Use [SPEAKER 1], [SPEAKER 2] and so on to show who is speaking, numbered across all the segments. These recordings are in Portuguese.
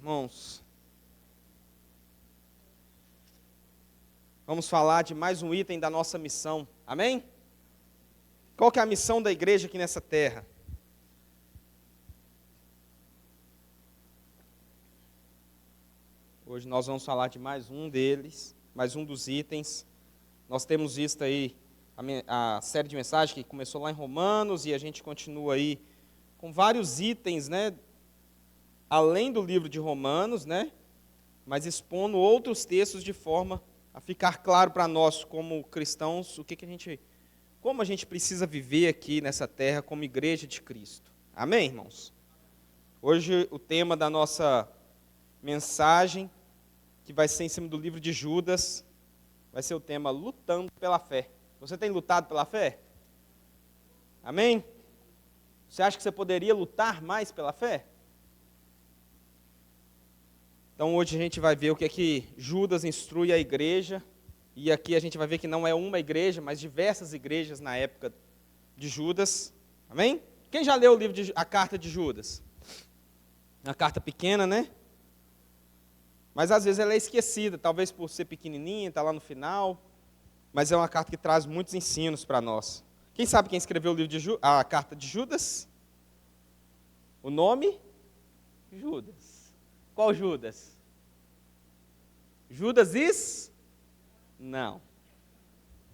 [SPEAKER 1] irmãos, vamos falar de mais um item da nossa missão, amém? Qual que é a missão da igreja aqui nessa terra? Hoje nós vamos falar de mais um deles, mais um dos itens. Nós temos visto aí a série de mensagens que começou lá em Romanos e a gente continua aí com vários itens, né? Além do livro de Romanos, né? Mas expondo outros textos de forma a ficar claro para nós como cristãos como a gente precisa viver aqui nessa terra como igreja de Cristo. Amém, irmãos? Hoje o tema da nossa mensagem, que vai ser em cima do livro de Judas, vai ser o tema lutando pela fé. Você tem lutado pela fé? Amém? Você acha que você poderia lutar mais pela fé? Então hoje a gente vai ver o que é que Judas instrui a igreja, e aqui a gente vai ver que não é uma igreja, mas diversas igrejas na época de Judas. Amém? Quem já leu a carta de Judas? Uma carta pequena, né? Mas às vezes ela é esquecida, talvez por ser pequenininha, está lá no final, mas é uma carta que traz muitos ensinos para nós. Quem sabe quem escreveu a carta de Judas? O nome? Judas. Qual Judas? Judas Não.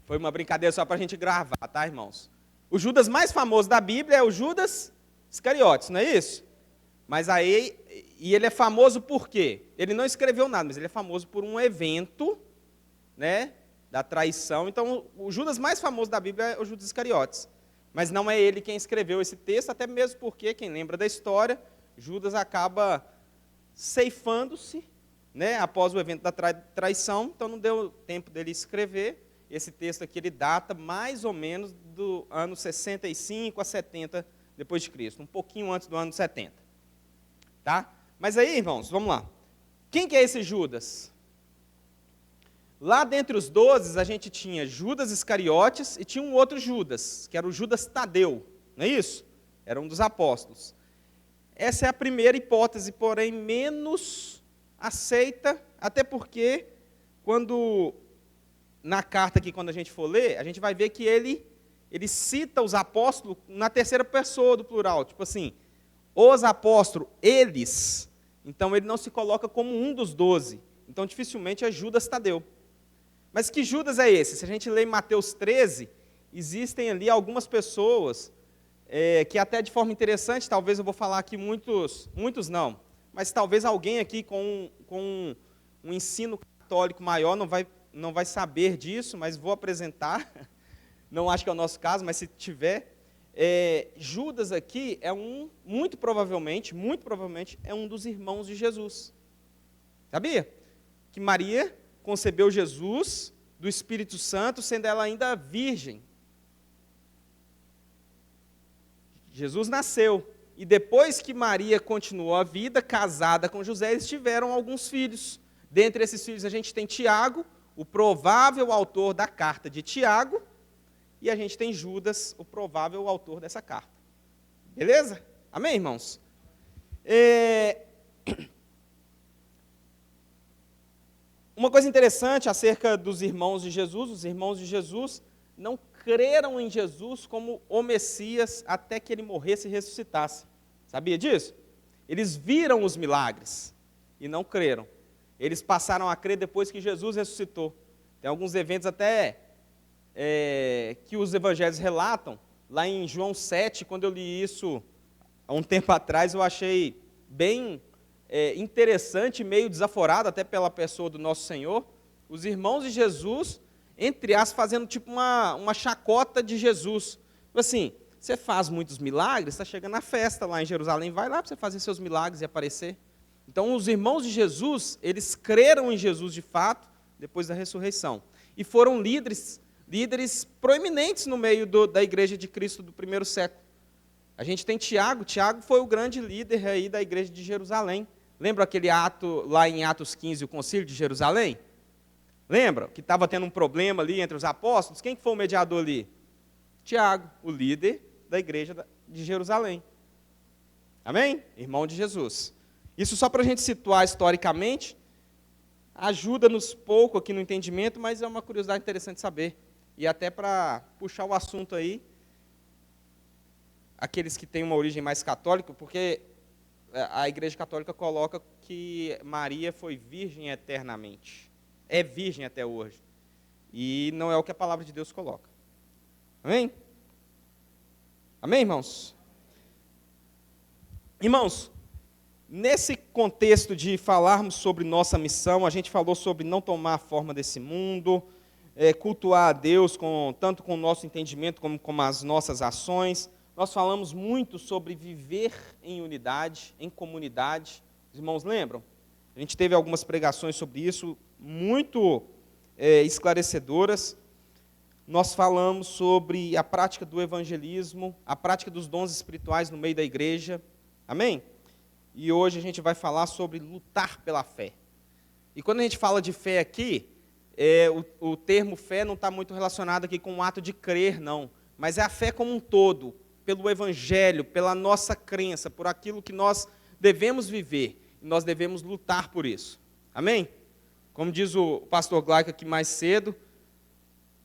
[SPEAKER 1] Foi uma brincadeira só para a gente gravar, tá, irmãos? O Judas mais famoso da Bíblia é o Judas Iscariotes, não é isso? Mas aí, e ele é famoso por quê? Ele não escreveu nada, mas ele é famoso por um evento, né, da traição. Então, o Judas mais famoso da Bíblia é o Judas Iscariotes. Mas não é ele quem escreveu esse texto, até mesmo porque, quem lembra da história, Judas acaba ceifando-se, né, após o evento da traição, então não deu tempo dele escrever. Esse texto aqui ele data mais ou menos do ano 65 a 70 depois de Cristo, um pouquinho antes do ano 70. Tá? Mas aí, irmãos, vamos lá. Quem que é esse Judas? Lá dentre os 12, a gente tinha Judas Iscariotes e tinha um outro Judas, que era o Judas Tadeu, não é isso? Era um dos apóstolos. Essa é a primeira hipótese, porém menos aceita, até porque, na carta aqui, quando a gente for ler, a gente vai ver que ele cita os apóstolos na terceira pessoa do plural, tipo assim, os apóstolos, eles. Então, ele não se coloca como um dos 12. Então, dificilmente é Judas Tadeu. Mas que Judas é esse? Se a gente ler em Mateus 13, existem ali algumas pessoas que até de forma interessante, talvez eu vou falar aqui muitos não, mas talvez alguém aqui com um ensino católico maior não vai saber disso, mas vou apresentar. Não acho que é o nosso caso, mas se tiver, Judas aqui é muito provavelmente é um dos irmãos de Jesus. Sabia? Que Maria concebeu Jesus do Espírito Santo, sendo ela ainda virgem. Jesus nasceu, e depois que Maria continuou a vida, casada com José, eles tiveram alguns filhos. Dentre esses filhos a gente tem Tiago, o provável autor da carta de Tiago, e a gente tem Judas, o provável autor dessa carta. Beleza? Amém, irmãos? Uma coisa interessante acerca dos irmãos de Jesus, os irmãos de Jesus não creram em Jesus como o Messias até que ele morresse e ressuscitasse. Sabia disso? Eles viram os milagres e não creram. Eles passaram a crer depois que Jesus ressuscitou. Tem alguns eventos até que os evangelhos relatam. Lá em João 7, quando eu li isso há um tempo atrás, eu achei bem interessante, meio desaforado até pela pessoa do nosso Senhor. Os irmãos de Jesus, entre aspas, fazendo tipo uma chacota de Jesus. Assim, você faz muitos milagres, está chegando a festa lá em Jerusalém, vai lá para você fazer seus milagres e aparecer. Então, os irmãos de Jesus, eles creram em Jesus de fato, depois da ressurreição. E foram líderes proeminentes no meio da igreja de Cristo do primeiro século. A gente tem Tiago foi o grande líder aí da igreja de Jerusalém. Lembra aquele ato lá em Atos 15, o concílio de Jerusalém? Lembra? Que estava tendo um problema ali entre os apóstolos? Quem que foi o mediador ali? Tiago, o líder da igreja de Jerusalém. Amém? Irmão de Jesus. Isso só para a gente situar historicamente, ajuda-nos pouco aqui no entendimento, mas é uma curiosidade interessante saber. E até para puxar o assunto aí, aqueles que têm uma origem mais católica, porque a Igreja Católica coloca que Maria foi virgem eternamente. É virgem até hoje. E não é o que a palavra de Deus coloca. Amém? Amém, irmãos? Irmãos, nesse contexto de falarmos sobre nossa missão, a gente falou sobre não tomar a forma desse mundo, cultuar a Deus tanto com o nosso entendimento como com as nossas ações. Nós falamos muito sobre viver em unidade, em comunidade. Os irmãos lembram? A gente teve algumas pregações sobre isso, muito esclarecedoras. Nós falamos sobre a prática do evangelismo, a prática dos dons espirituais no meio da igreja. Amém? E hoje a gente vai falar sobre lutar pela fé. E quando a gente fala de fé aqui, o termo fé não está muito relacionado aqui com o ato de crer, não. Mas é a fé como um todo, pelo evangelho, pela nossa crença, por aquilo que nós devemos viver. E nós devemos lutar por isso. Amém? Como diz o pastor Glauco aqui mais cedo,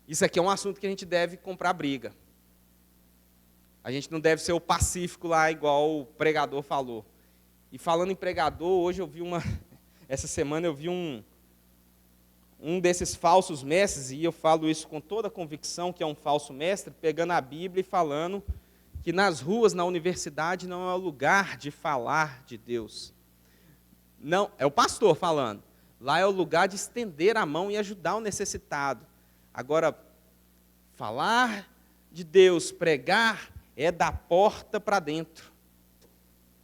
[SPEAKER 1] isso aqui é um assunto que a gente deve comprar briga. A gente não deve ser o pacífico lá, igual o pregador falou. E falando em pregador, hoje eu vi essa semana eu vi um desses falsos mestres, e eu falo isso com toda a convicção que é um falso mestre, pegando a Bíblia e falando que nas ruas, na universidade, não é o lugar de falar de Deus. Não, é o pastor falando. Lá é o lugar de estender a mão e ajudar o necessitado. Agora, falar de Deus, pregar, é da porta para dentro.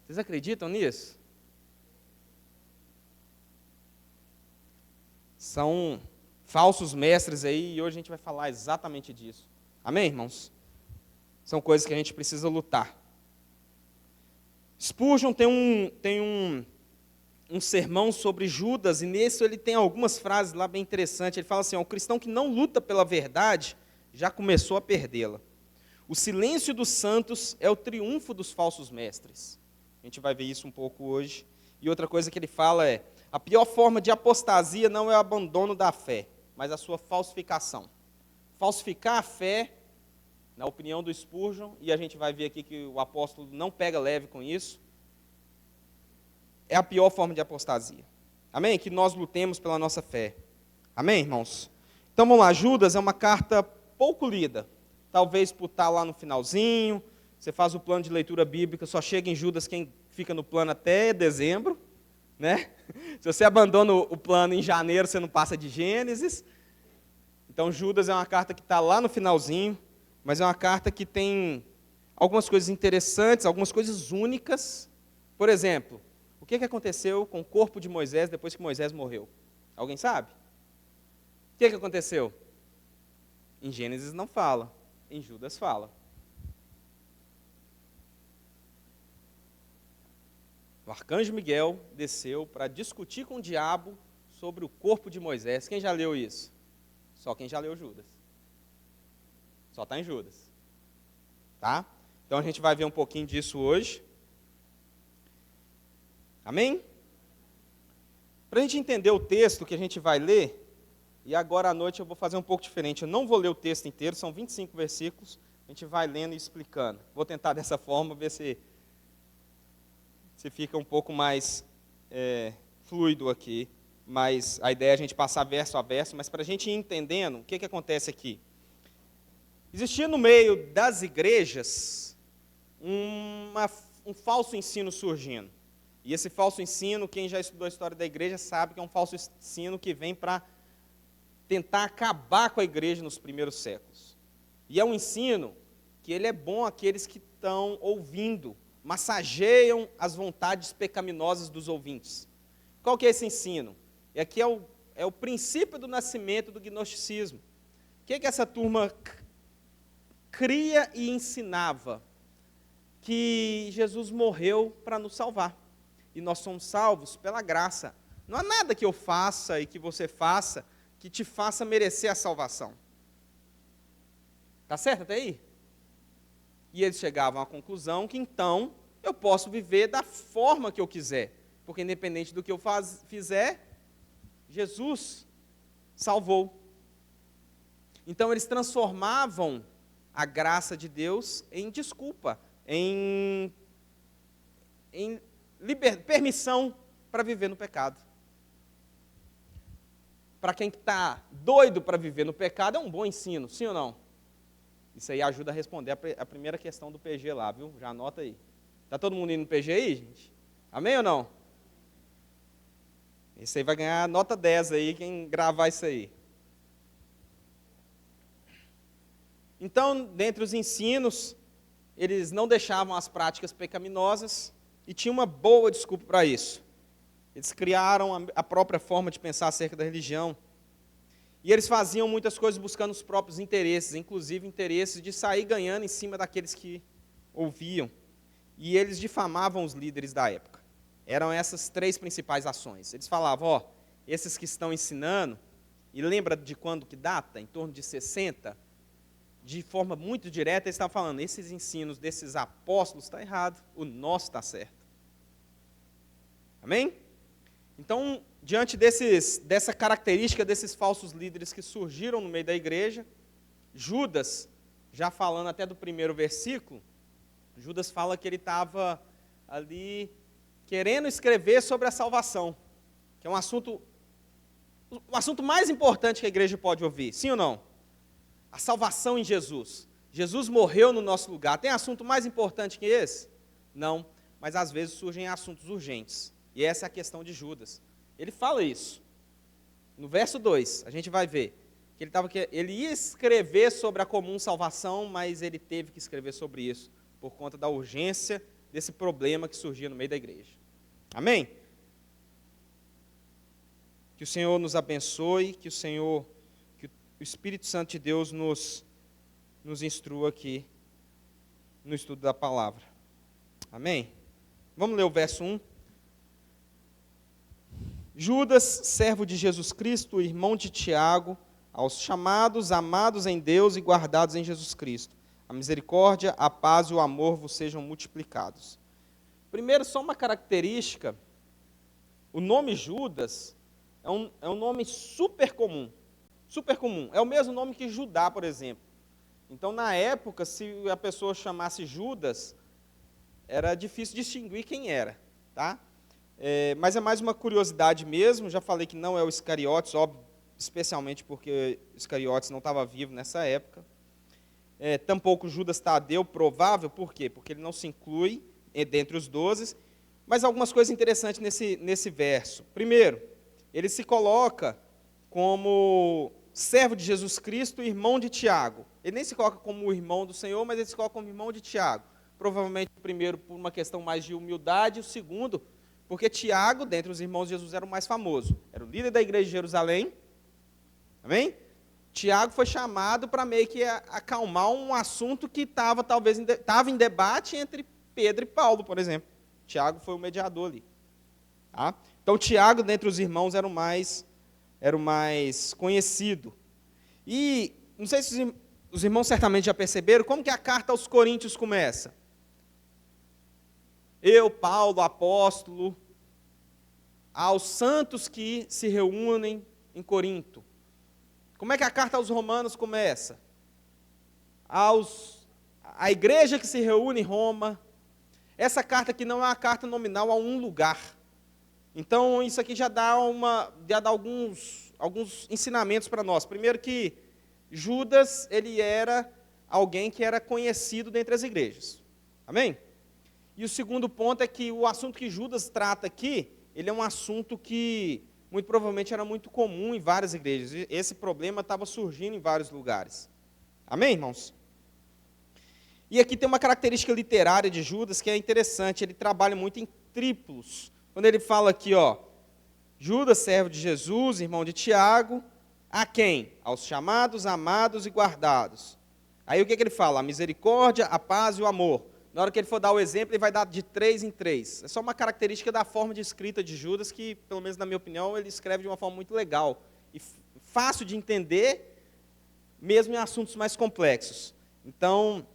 [SPEAKER 1] Vocês acreditam nisso? São falsos mestres aí, e hoje a gente vai falar exatamente disso. Amém, irmãos? São coisas que a gente precisa lutar. Spurgeon tem um sermão sobre Judas, e nisso ele tem algumas frases lá bem interessantes. Ele fala assim: o cristão que não luta pela verdade já começou a perdê-la. O silêncio dos santos é o triunfo dos falsos mestres. A gente vai ver isso um pouco hoje. E outra coisa que ele fala é: a pior forma de apostasia não é o abandono da fé, mas a sua falsificação. Falsificar a fé, na opinião do Spurgeon, e a gente vai ver aqui que o apóstolo não pega leve com isso, é a pior forma de apostasia. Amém? Que nós lutemos pela nossa fé. Amém, irmãos? Então vamos lá, Judas é uma carta pouco lida. Talvez por estar lá no finalzinho, você faz o plano de leitura bíblica, só chega em Judas quem fica no plano até dezembro, né? Se você abandona o plano em janeiro, você não passa de Gênesis. Então Judas é uma carta que está lá no finalzinho, mas é uma carta que tem algumas coisas interessantes, algumas coisas únicas. Por exemplo, o que aconteceu com o corpo de Moisés depois que Moisés morreu? Alguém sabe? O que aconteceu? Em Gênesis não fala, em Judas fala. O arcanjo Miguel desceu para discutir com o diabo sobre o corpo de Moisés. Quem já leu isso? Só quem já leu Judas. Só está em Judas. Tá? Então a gente vai ver um pouquinho disso hoje. Amém? Para a gente entender o texto que a gente vai ler, e agora à noite eu vou fazer um pouco diferente. Eu não vou ler o texto inteiro, são 25 versículos. A gente vai lendo e explicando. Vou tentar dessa forma, ver se fica um pouco mais fluido aqui. Mas a ideia é a gente passar verso a verso. Mas para a gente ir entendendo, o que acontece aqui? Existia no meio das igrejas um falso ensino surgindo. E esse falso ensino, quem já estudou a história da igreja sabe que é um falso ensino que vem para tentar acabar com a igreja nos primeiros séculos. E é um ensino que ele é bom àqueles que estão ouvindo, massageiam as vontades pecaminosas dos ouvintes. Qual que é esse ensino? E aqui é o princípio do nascimento do gnosticismo. O que essa turma cria e ensinava? Que Jesus morreu para nos salvar. E nós somos salvos pela graça. Não há nada que eu faça e que você faça que te faça merecer a salvação. Tá certo até aí? E eles chegavam à conclusão que então eu posso viver da forma que eu quiser. porque independente do que eu fizer, Jesus salvou. Então eles transformavam a graça de Deus em desculpa, em permissão para viver no pecado. Para quem está doido para viver no pecado, é um bom ensino, sim ou não? Isso aí ajuda a responder a primeira questão do PG lá, viu? Já anota aí. Está todo mundo indo no PG aí, gente? Amém ou não? Esse aí vai ganhar nota 10 aí, quem gravar isso aí. Então, dentre os ensinos, eles não deixavam as práticas pecaminosas e tinha uma boa desculpa para isso. Eles criaram a própria forma de pensar acerca da religião. E eles faziam muitas coisas buscando os próprios interesses, inclusive interesses de sair ganhando em cima daqueles que ouviam. E eles difamavam os líderes da época. Eram essas 3 principais ações. Eles falavam, ó, esses que estão ensinando, e lembra de quando que data? Em torno de 60, de forma muito direta, eles estavam falando, esses ensinos desses apóstolos estão errados, o nosso está certo. Amém? Então, diante dessa característica desses falsos líderes que surgiram no meio da igreja, Judas, já falando até do primeiro versículo, Judas fala que ele estava ali querendo escrever sobre a salvação, que é o assunto mais importante que a igreja pode ouvir, sim ou não? A salvação em Jesus. Jesus morreu no nosso lugar. Tem assunto mais importante que esse? Não, mas às vezes surgem assuntos urgentes. E essa é a questão de Judas. Ele fala isso. No verso 2, a gente vai ver que ele ia escrever sobre a comum salvação, mas ele teve que escrever sobre isso, por conta da urgência desse problema que surgia no meio da igreja. Amém? Que o Senhor nos abençoe, que o Espírito Santo de Deus nos instrua aqui no estudo da palavra. Amém? Vamos ler o verso 1. Judas, servo de Jesus Cristo, irmão de Tiago, aos chamados, amados em Deus e guardados em Jesus Cristo. A misericórdia, a paz e o amor vos sejam multiplicados. Primeiro, só uma característica, o nome Judas é um nome super comum. Super comum. É o mesmo nome que Judá, por exemplo. Então, na época, se a pessoa chamasse Judas, era difícil distinguir quem era, tá? Mas é mais uma curiosidade mesmo. Já falei que não é o Iscariotes, óbvio, especialmente porque Iscariotes não estava vivo nessa época. Tampouco Judas Tadeu, provável, por quê? Porque ele não se inclui dentre os 12. Mas algumas coisas interessantes nesse verso. Primeiro, ele se coloca como servo de Jesus Cristo, irmão de Tiago. Ele nem se coloca como o irmão do Senhor, mas ele se coloca como irmão de Tiago. Provavelmente, o primeiro, por uma questão mais de humildade, o segundo, porque Tiago, dentre os irmãos de Jesus, era o mais famoso. Era o líder da igreja de Jerusalém. Amém? Tiago foi chamado para meio que acalmar um assunto que estava em debate entre Pedro e Paulo, por exemplo. Tiago foi o mediador ali. Tá? Então, Tiago, dentre os irmãos, era o mais conhecido. E, não sei se os irmãos certamente já perceberam, como que a carta aos Coríntios começa? Eu, Paulo, apóstolo, aos santos que se reúnem em Corinto. Como é que a carta aos Romanos começa? A igreja que se reúne em Roma. Essa carta aqui não é uma carta nominal a um lugar. Então, isso aqui já dá alguns ensinamentos para nós. Primeiro que Judas, ele era alguém que era conhecido dentre as igrejas. Amém? E o segundo ponto é que o assunto que Judas trata aqui, ele é um assunto que muito provavelmente era muito comum em várias igrejas. E esse problema estava surgindo em vários lugares. Amém, irmãos? E aqui tem uma característica literária de Judas que é interessante. Ele trabalha muito em triplos. Quando ele fala aqui, ó, Judas, servo de Jesus, irmão de Tiago, a quem? Aos chamados, amados e guardados. Aí o que ele fala? A misericórdia, a paz e o amor. Na hora que ele for dar o exemplo, ele vai dar de 3 em 3. É só uma característica da forma de escrita de Judas que, pelo menos na minha opinião, ele escreve de uma forma muito legal e fácil de entender, mesmo em assuntos mais complexos. Então,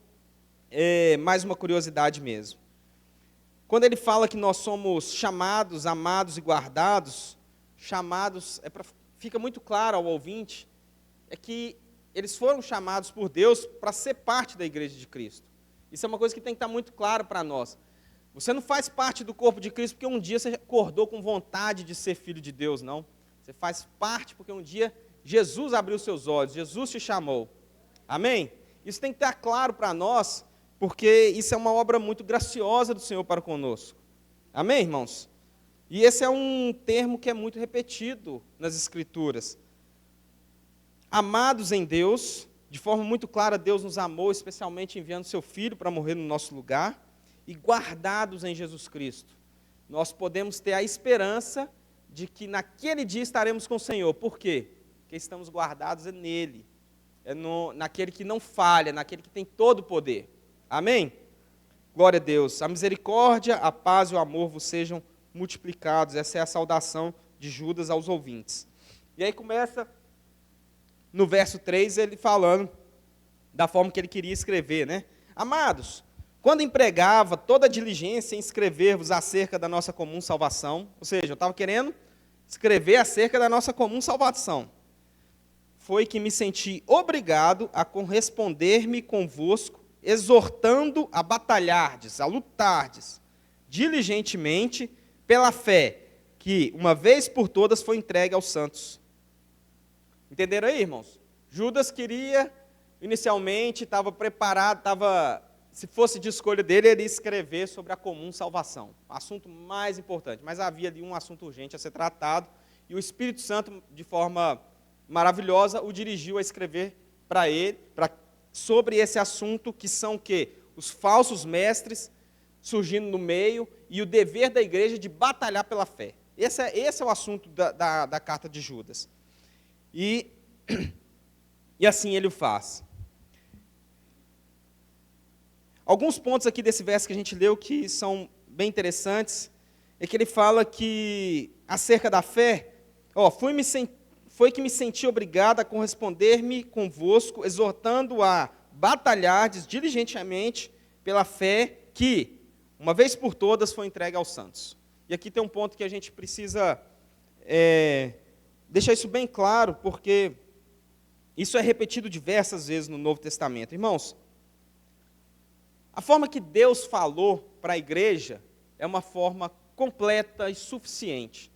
[SPEAKER 1] é mais uma curiosidade mesmo. quando ele fala que nós somos chamados, amados e guardados, chamados, fica muito claro ao ouvinte, é que eles foram chamados por Deus para ser parte da igreja de Cristo. Isso é uma coisa que tem que estar muito claro para nós. Você não faz parte do corpo de Cristo porque um dia você acordou com vontade de ser filho de Deus, não. Você faz parte porque um dia Jesus abriu seus olhos, Jesus te chamou. Amém? Isso tem que estar claro para nós, porque isso é uma obra muito graciosa do Senhor para conosco. Amém, irmãos? E esse é um termo que é muito repetido nas Escrituras. Amados em Deus, de forma muito clara, Deus nos amou, especialmente enviando seu Filho para morrer no nosso lugar, e guardados em Jesus Cristo. Nós podemos ter a esperança de que naquele dia estaremos com o Senhor. Por quê? Porque estamos guardados nele, naquele que não falha, naquele que tem todo o poder. Amém? Glória a Deus. A misericórdia, a paz e o amor vos sejam multiplicados. Essa é a saudação de Judas aos ouvintes. E aí começa, no verso 3, ele falando da forma que ele queria escrever, né? Amados, quando empregava toda a diligência em escrever-vos acerca da nossa comum salvação, ou seja, eu estava querendo escrever acerca da nossa comum salvação, foi que me senti obrigado a corresponder-me convosco, exortando a batalhardes, a lutardes, diligentemente, pela fé, que, uma vez por todas, foi entregue aos santos. Entenderam aí, irmãos? Judas queria, inicialmente, estava preparado, se fosse de escolha dele, ele ia escrever sobre a comum salvação, o assunto mais importante, mas havia ali um assunto urgente a ser tratado, e o Espírito Santo, de forma maravilhosa, o dirigiu a escrever para ele, sobre esse assunto, que são o quê? Os falsos mestres surgindo no meio, e o dever da igreja de batalhar pela fé. Esse é o assunto da carta de Judas. E assim ele o faz. Alguns pontos aqui desse verso que a gente leu que são bem interessantes, é que ele fala que, acerca da fé, foi que me senti obrigado a corresponder-me convosco, exortando a batalhardes diligentemente pela fé que, uma vez por todas, foi entregue aos santos. E aqui tem um ponto que a gente precisa deixar isso bem claro, porque isso é repetido diversas vezes no Novo Testamento. Irmãos, a forma que Deus falou para a igreja é uma forma completa e suficiente.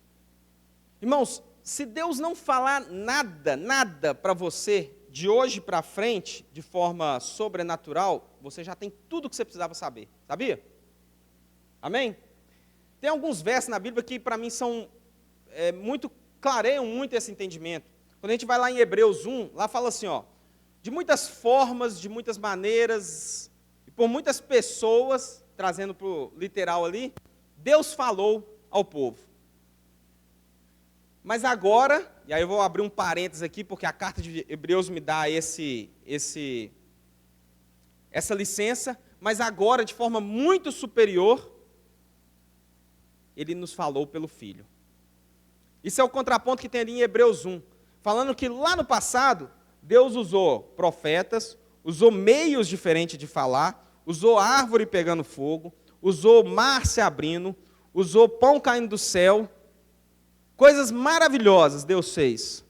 [SPEAKER 1] Irmãos, se Deus não falar nada para você, de hoje para frente, de forma sobrenatural, você já tem tudo o que você precisava saber. Sabia? Amém? Tem alguns versos na Bíblia que, para mim, clareiam muito esse entendimento. Quando a gente vai lá em Hebreus 1, lá fala assim, de muitas formas, de muitas maneiras, e por muitas pessoas, trazendo para o literal ali, Deus falou ao povo. Mas agora, e aí eu vou abrir um parênteses aqui, porque a carta de Hebreus me dá essa licença, mas agora, de forma muito superior, ele nos falou pelo Filho. Isso é o contraponto que tem ali em Hebreus 1, falando que lá no passado, Deus usou profetas, usou meios diferentes de falar, usou árvore pegando fogo, usou mar se abrindo, usou pão caindo do céu, coisas maravilhosas Deus fez.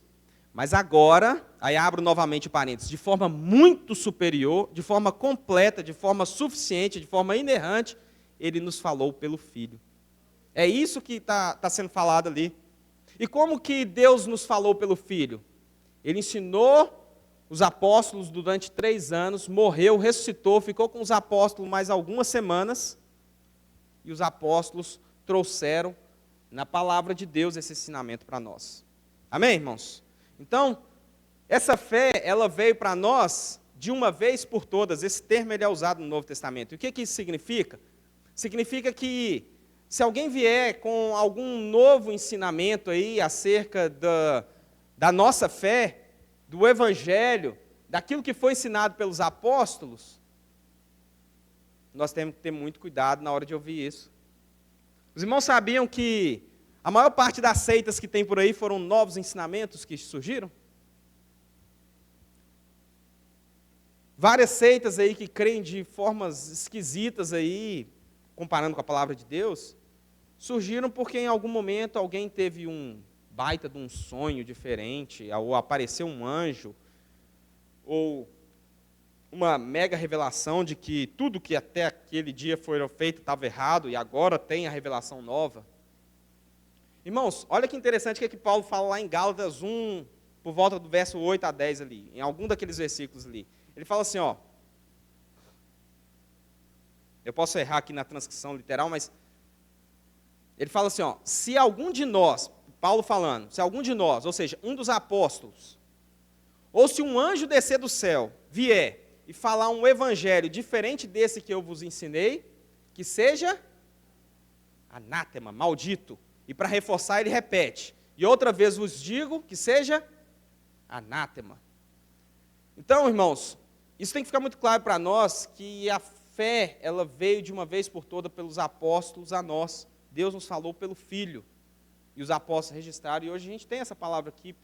[SPEAKER 1] Mas agora, aí abro novamente o parênteses, de forma muito superior, de forma completa, de forma suficiente, de forma inerrante, ele nos falou pelo Filho. É isso que está sendo falado ali. E como que Deus nos falou pelo Filho? Ele ensinou os apóstolos durante 3 anos, morreu, ressuscitou, ficou com os apóstolos mais algumas semanas, e os apóstolos trouxeram na palavra de Deus esse ensinamento para nós. Amém, irmãos? Então, essa fé, ela veio para nós de uma vez por todas. Esse termo ele é usado no Novo Testamento. E o que isso significa? Significa que se alguém vier com algum novo ensinamento aí acerca da nossa fé, do Evangelho, daquilo que foi ensinado pelos apóstolos, nós temos que ter muito cuidado na hora de ouvir isso. Os irmãos sabiam que a maior parte das seitas que tem por aí foram novos ensinamentos que surgiram? Várias seitas aí que creem de formas esquisitas aí, comparando com a palavra de Deus, surgiram porque em algum momento alguém teve um baita de um sonho diferente, ou apareceu um anjo, ou uma mega revelação de que tudo que até aquele dia foi feito estava errado e agora tem a revelação nova. Irmãos, olha que interessante o que Paulo fala lá em Gálatas 1, por volta do verso 8 a 10 ali, em algum daqueles versículos ali. Ele fala assim, ó, eu posso errar aqui na transcrição literal, mas ele fala assim, ó, se algum de nós, Paulo falando, se algum de nós, ou seja, um dos apóstolos, ou se um anjo descer do céu, vier e falar um evangelho diferente desse que eu vos ensinei, que seja anátema, maldito. E para reforçar ele repete, e outra vez vos digo que seja anátema. Então, irmãos, isso tem que ficar muito claro para nós, que a fé, ela veio de uma vez por todas pelos apóstolos a nós. Deus nos falou pelo Filho. E os apóstolos registraram, e hoje a gente tem essa palavra aqui.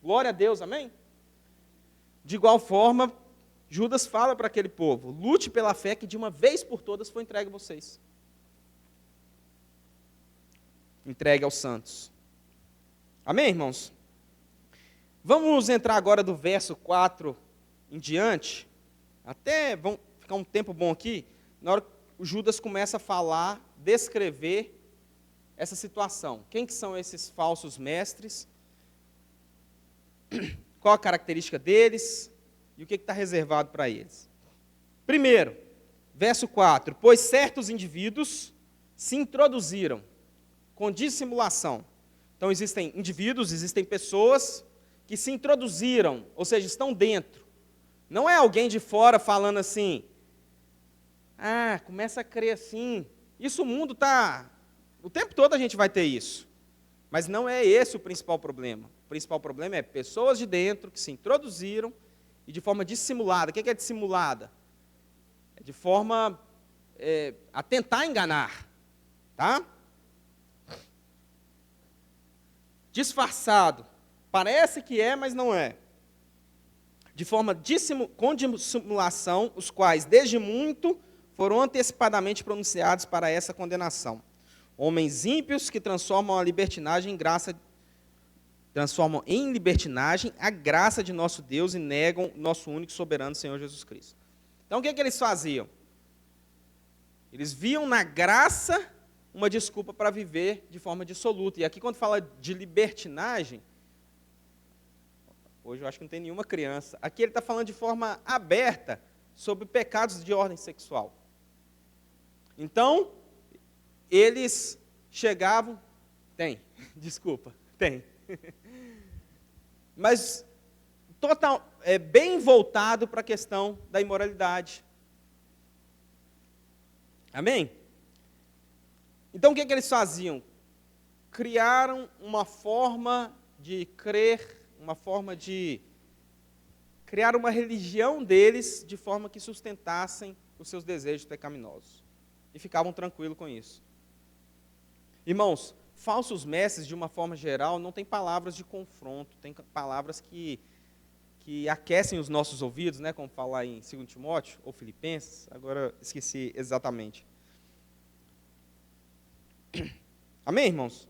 [SPEAKER 1] Glória a Deus, amém? De igual forma, Judas fala para aquele povo, lute pela fé que de uma vez por todas foi entregue a vocês. Entregue aos santos. Amém, irmãos? Vamos entrar agora do verso 4 em diante. Até vamos ficar um tempo bom aqui, na hora que o Judas começa a falar, descrever essa situação. Quem que são esses falsos mestres? Qual a característica deles? E o que está reservado para eles? Primeiro, verso 4. Pois certos indivíduos se introduziram com dissimulação. Então, existem indivíduos, existem pessoas que se introduziram, ou seja, estão dentro. Não é alguém de fora falando assim, começa a crer assim. Isso o mundo está... O tempo todo a gente vai ter isso. Mas não é esse o principal problema. O principal problema é pessoas de dentro que se introduziram e de forma dissimulada. O que é dissimulada? É de forma a tentar enganar. Tá? Disfarçado. Parece que é, mas não é. De forma com dissimulação, os quais, desde muito, foram antecipadamente pronunciados para essa condenação. Homens ímpios que transformam em libertinagem a graça de nosso Deus e negam nosso único e soberano Senhor Jesus Cristo. Então, o que eles faziam? Eles viam na graça uma desculpa para viver de forma dissoluta. E aqui, quando fala de libertinagem, hoje eu acho que não tem nenhuma criança, aqui ele está falando de forma aberta sobre pecados de ordem sexual. Então, eles chegavam, tem, mas bem voltado para a questão da imoralidade. Amém? Então, o que eles faziam? Criaram uma forma de crer, uma forma de criar uma religião deles, de forma que sustentassem os seus desejos pecaminosos. E ficavam tranquilos com isso. Irmãos, falsos mestres, de uma forma geral, não tem palavras de confronto, tem palavras que aquecem os nossos ouvidos, né, como falar em 2 Timóteo ou Filipenses, agora esqueci exatamente. Amém, irmãos?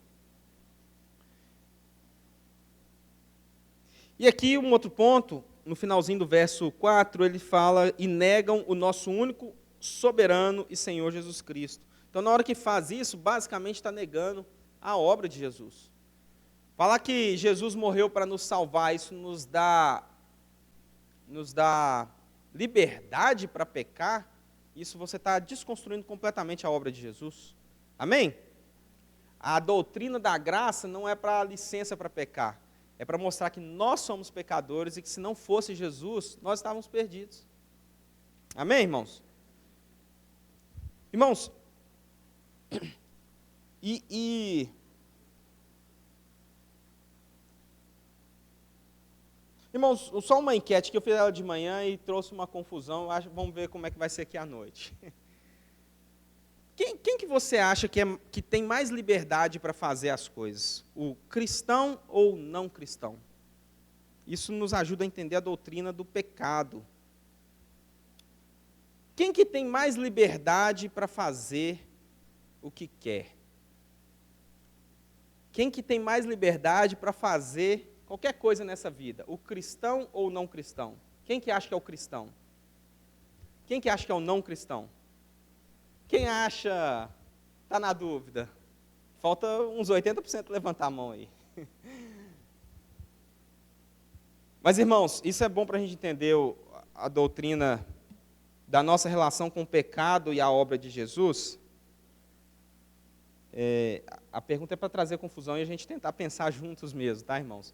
[SPEAKER 1] E aqui um outro ponto, no finalzinho do verso 4, ele fala, e negam o nosso único soberano e Senhor Jesus Cristo. Então, na hora que faz isso, basicamente está negando a obra de Jesus. Falar que Jesus morreu para nos salvar, isso nos dá liberdade para pecar, isso você está desconstruindo completamente a obra de Jesus. Amém? A doutrina da graça não é para licença para pecar, é para mostrar que nós somos pecadores e que se não fosse Jesus, nós estávamos perdidos. Amém, irmãos? Irmãos, irmãos, só uma enquete que eu fiz ela de manhã e trouxe uma confusão, vamos ver como é que vai ser aqui à noite. Quem que você acha que tem mais liberdade para fazer as coisas? O cristão ou o não cristão? Isso nos ajuda a entender a doutrina do pecado. Quem que tem mais liberdade para fazer o que quer. Quem que tem mais liberdade para fazer qualquer coisa nessa vida? O cristão ou o não cristão? Quem que acha que é o cristão? Quem que acha que é o não cristão? Quem acha, está na dúvida? Falta uns 80% levantar a mão aí. Mas, irmãos, isso é bom para a gente entender a doutrina da nossa relação com o pecado e a obra de Jesus. A pergunta é para trazer confusão e a gente tentar pensar juntos mesmo, tá, irmãos?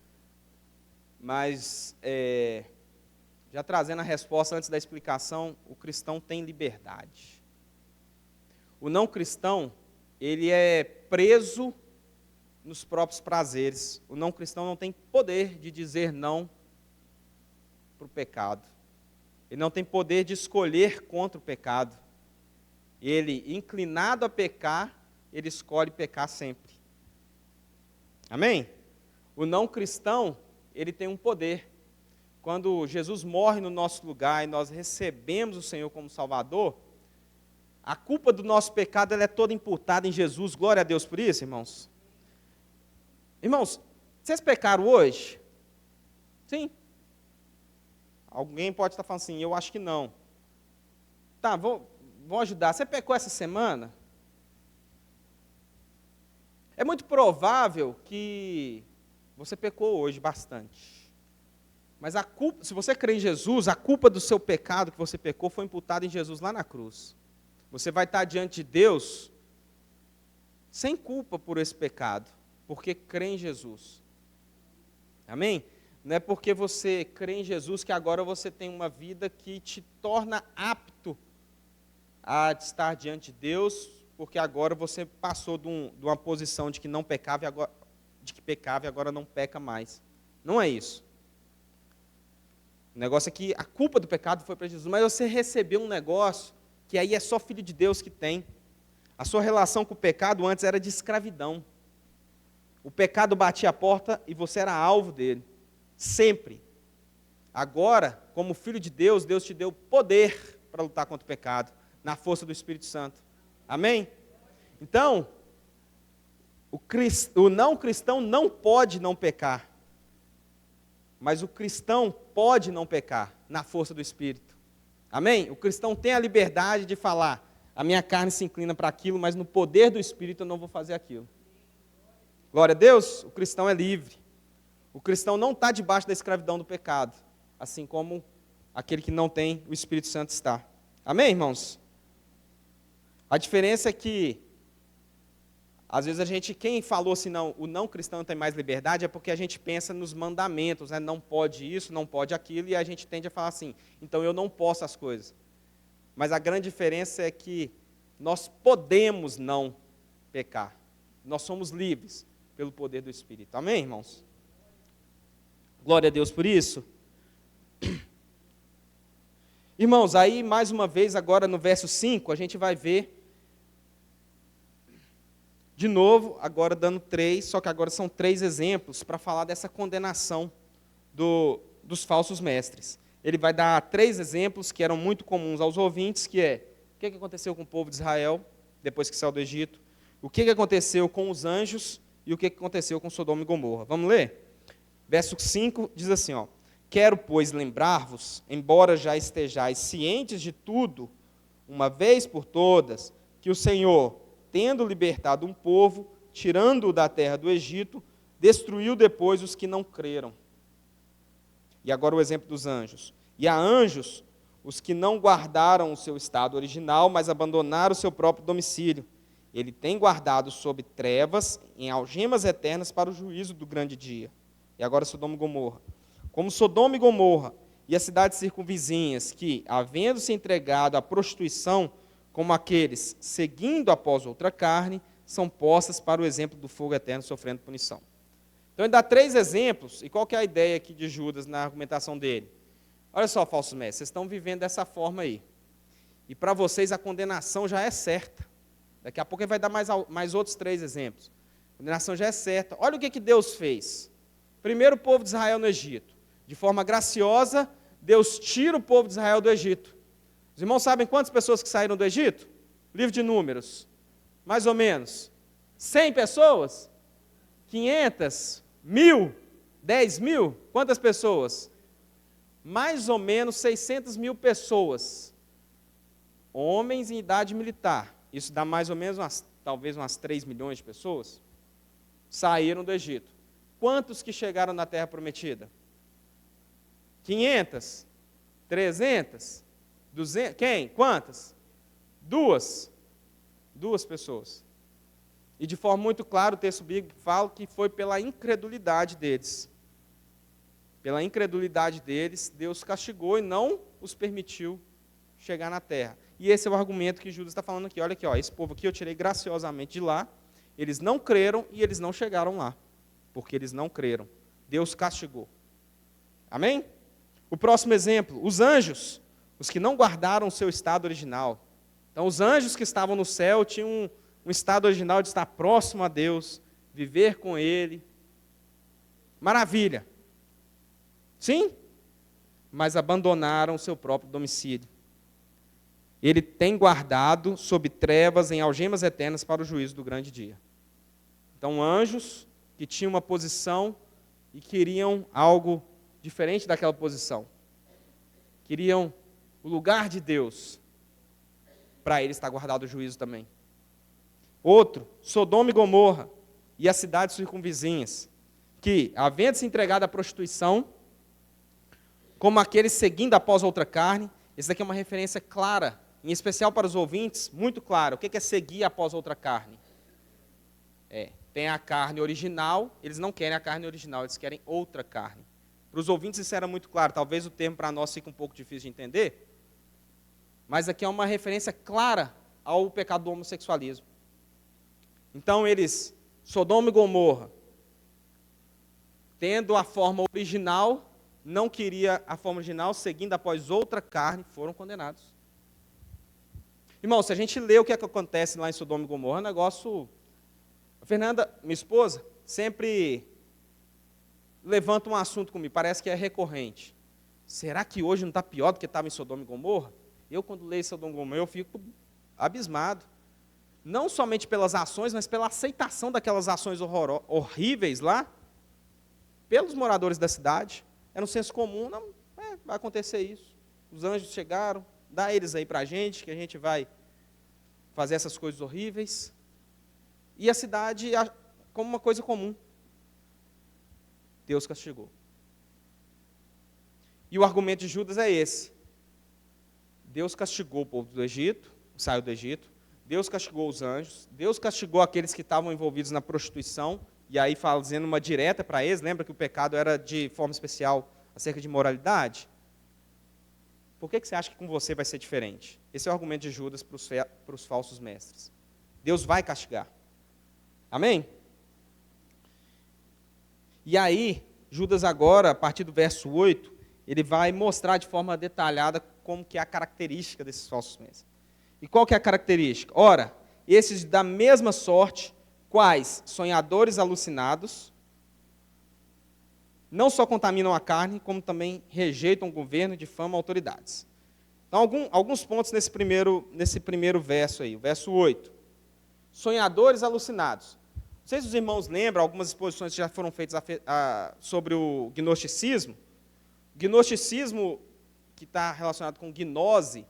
[SPEAKER 1] Mas, já trazendo a resposta antes da explicação, o cristão tem liberdade. O não cristão, ele é preso nos próprios prazeres. O não cristão não tem poder de dizer não para o pecado. Ele não tem poder de escolher contra o pecado. Ele, inclinado a pecar, ele escolhe pecar sempre. Amém? O não cristão, ele tem um poder. Quando Jesus morre no nosso lugar e nós recebemos o Senhor como Salvador, a culpa do nosso pecado ela é toda imputada em Jesus. Glória a Deus por isso, irmãos. Irmãos, vocês pecaram hoje? Sim. Alguém pode estar falando assim, eu acho que não. Tá, vou ajudar. Você pecou essa semana? É muito provável que você pecou hoje bastante. Mas a culpa, se você crê em Jesus, a culpa do seu pecado que você pecou foi imputada em Jesus lá na cruz. Você vai estar diante de Deus sem culpa por esse pecado, porque crê em Jesus. Amém? Não é porque você crê em Jesus que agora você tem uma vida que te torna apto a estar diante de Deus, porque agora você passou de uma posição de que não pecava e agora não peca mais. Não é isso. O negócio é que a culpa do pecado foi para Jesus, mas você recebeu um negócio que aí é só filho de Deus que tem. A sua relação com o pecado antes era de escravidão. O pecado batia a porta e você era alvo dele. Sempre. Agora, como filho de Deus, Deus te deu poder para lutar contra o pecado, na força do Espírito Santo. Amém? Então, o não cristão não pode não pecar. Mas o cristão pode não pecar, na força do Espírito. Amém? O cristão tem a liberdade de falar, a minha carne se inclina para aquilo, mas no poder do Espírito eu não vou fazer aquilo. Glória a Deus, o cristão é livre. O cristão não está debaixo da escravidão do pecado, assim como aquele que não tem o Espírito Santo está. Amém, irmãos? A diferença é que, às vezes quem falou assim, não, o não cristão tem mais liberdade, é porque a gente pensa nos mandamentos, né? Não pode isso, não pode aquilo, e a gente tende a falar assim, então eu não posso as coisas. Mas a grande diferença é que nós podemos não pecar. Nós somos livres pelo poder do Espírito. Amém, irmãos? Glória a Deus por isso. Irmãos, aí mais uma vez, agora no verso 5, a gente vai ver, de novo, agora dando 3, só que agora são 3 exemplos para falar dessa condenação dos falsos mestres. Ele vai dar 3 exemplos que eram muito comuns aos ouvintes, que é, o que aconteceu com o povo de Israel, depois que saiu do Egito, o que aconteceu com os anjos e o que aconteceu com Sodoma e Gomorra. Vamos ler? Verso 5 diz assim, ó, quero, pois, lembrar-vos, embora já estejais cientes de tudo, uma vez por todas, que o Senhor, tendo libertado um povo, tirando-o da terra do Egito, destruiu depois os que não creram. E agora o exemplo dos anjos. E a anjos, os que não guardaram o seu estado original, mas abandonaram o seu próprio domicílio. Ele tem guardado sob trevas, em algemas eternas, para o juízo do grande dia. E agora Sodoma e Gomorra. Como Sodoma e Gomorra e as cidades circunvizinhas, que, havendo se entregado à prostituição, como aqueles seguindo após outra carne, são postas para o exemplo do fogo eterno sofrendo punição. Então ele dá 3 exemplos, e qual que é a ideia aqui de Judas na argumentação dele? Olha só, falsos mestres, vocês estão vivendo dessa forma aí. E para vocês a condenação já é certa. Daqui a pouco ele vai dar mais outros 3 exemplos. A condenação já é certa. Olha o que Deus fez. Primeiro o povo de Israel no Egito. De forma graciosa, Deus tira o povo de Israel do Egito. Os irmãos sabem quantas pessoas que saíram do Egito? Livro de Números. Mais ou menos. 100 pessoas? 500? 1.000? 10.000? Quantas pessoas? Mais ou menos 600.000 pessoas. Homens em idade militar. Isso dá mais ou menos talvez umas 3 milhões de pessoas. Saíram do Egito. Quantos que chegaram na Terra Prometida? 500? 300? 200? Quem? Quantas? Duas pessoas. E de forma muito clara, o texto bíblico fala que foi pela incredulidade deles. Pela incredulidade deles, Deus castigou e não os permitiu chegar na terra. E esse é o argumento que Judas está falando aqui. Olha aqui, ó, esse povo aqui eu tirei graciosamente de lá, eles não creram e eles não chegaram lá, porque eles não creram. Deus castigou. Amém? O próximo exemplo, os anjos, os que não guardaram o seu estado original. Então, os anjos que estavam no céu tinham um estado original de estar próximo a Deus, viver com Ele. Maravilha. Sim? Mas abandonaram o seu próprio domicílio. Ele tem guardado sob trevas em algemas eternas para o juízo do grande dia. Então, anjos que tinham uma posição e queriam algo diferente daquela posição. Queriam o lugar de Deus. Para eles está guardado o juízo também. Outro, Sodoma e Gomorra e as cidades circunvizinhas, que, havendo se entregado à prostituição, como aqueles seguindo após outra carne, esse daqui é uma referência clara, em especial para os ouvintes, muito clara. O que é seguir após outra carne? Tem a carne original, eles não querem a carne original, eles querem outra carne. Para os ouvintes isso era muito claro, talvez o termo para nós fique um pouco difícil de entender, mas aqui é uma referência clara ao pecado do homossexualismo. Então eles, Sodoma e Gomorra, tendo a forma original, não queria a forma original, seguindo após outra carne, foram condenados. Irmão, se a gente lê o que é que acontece lá em Sodoma e Gomorra, é um negócio... A Fernanda, minha esposa, sempre levanta um assunto comigo, parece que é recorrente. Será que hoje não está pior do que estava em Sodoma e Gomorra? Eu, quando leio Sodoma e Gomorra, eu fico abismado. Não somente pelas ações, mas pela aceitação daquelas ações horríveis lá, pelos moradores da cidade. Era um senso comum, não, vai acontecer isso. Os anjos chegaram, dá eles aí para a gente, que a gente vai fazer essas coisas horríveis. E a cidade como uma coisa comum. Deus castigou. E o argumento de Judas é esse. Deus castigou o povo do Egito, saiu do Egito. Deus castigou os anjos. Deus castigou aqueles que estavam envolvidos na prostituição. E aí fazendo uma direta para eles. Lembra que o pecado era de forma especial acerca de moralidade? Por que você acha que com você vai ser diferente? Esse é o argumento de Judas para os falsos mestres. Deus vai castigar. Amém? E aí, Judas agora, a partir do verso 8, ele vai mostrar de forma detalhada como que é a característica desses falsos mestres. E qual que é a característica? Ora, esses da mesma sorte, quais sonhadores alucinados, não só contaminam a carne, como também rejeitam o governo, difamam autoridades. Então, alguns pontos nesse primeiro verso aí, o verso 8. Sonhadores alucinados. Não sei se os irmãos lembram, algumas exposições que já foram feitas sobre o gnosticismo. O gnosticismo, que está relacionado com gnose,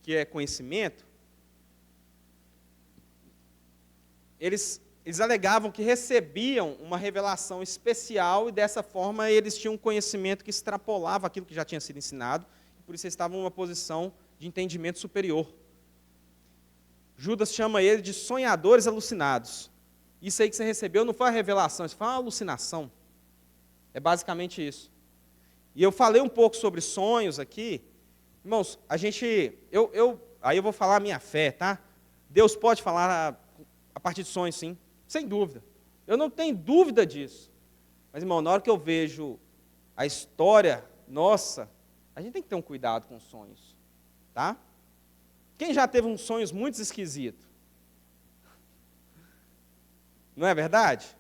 [SPEAKER 1] que é conhecimento, eles alegavam que recebiam uma revelação especial e, dessa forma, eles tinham um conhecimento que extrapolava aquilo que já tinha sido ensinado, e por isso eles estavam numa posição de entendimento superior. Judas chama ele de sonhadores alucinados. Isso aí que você recebeu não foi a revelação, isso foi uma alucinação. É basicamente isso. E eu falei um pouco sobre sonhos aqui. Irmãos, aí eu vou falar a minha fé, tá? Deus pode falar a partir de sonhos, sim, sem dúvida. Eu não tenho dúvida disso. Mas, irmão, na hora que eu vejo a história nossa, a gente tem que ter um cuidado com os sonhos, tá? Quem já teve uns sonhos muito esquisitos? Não é verdade?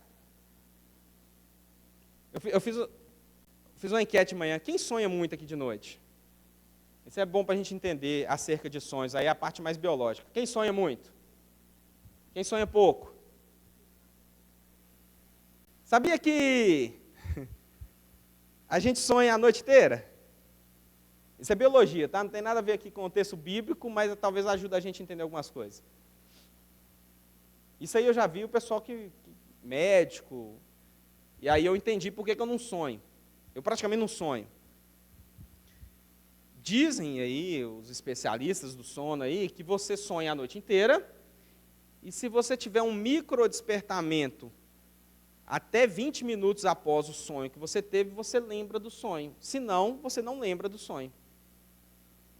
[SPEAKER 1] Eu fiz uma enquete de manhã. Quem sonha muito aqui de noite? Isso é bom para a gente entender acerca de sonhos. Aí é a parte mais biológica. Quem sonha muito? Quem sonha pouco? Sabia que a gente sonha a noite inteira? Isso é biologia, tá? Não tem nada a ver aqui com o texto bíblico, mas talvez ajude a gente a entender algumas coisas. Isso aí eu já vi o pessoal médico, e aí eu entendi por que eu não sonho. Eu praticamente não sonho. Dizem aí, os especialistas do sono aí, que você sonha a noite inteira, e se você tiver um micro despertamento até 20 minutos após o sonho que você teve, você lembra do sonho. Se não, você não lembra do sonho.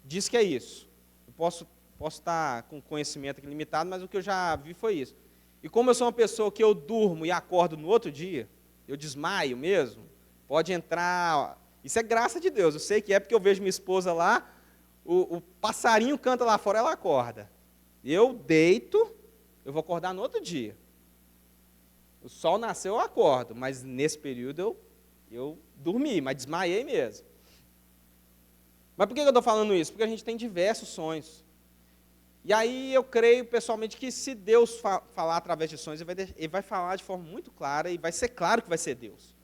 [SPEAKER 1] Diz que é isso. Eu posso estar com conhecimento aqui limitado, mas o que eu já vi foi isso. E como eu sou uma pessoa que eu durmo e acordo no outro dia, eu desmaio mesmo, pode entrar... Isso é graça de Deus, eu sei que é porque eu vejo minha esposa lá, o passarinho canta lá fora, ela acorda. Eu deito, eu vou acordar no outro dia. O sol nasceu, eu acordo, mas nesse período eu dormi, mas desmaiei mesmo. Mas por que eu estou falando isso? Porque a gente tem diversos sonhos. E aí eu creio pessoalmente que se Deus falar através de sonhos, ele vai falar de forma muito clara e vai ser claro que vai ser Deus.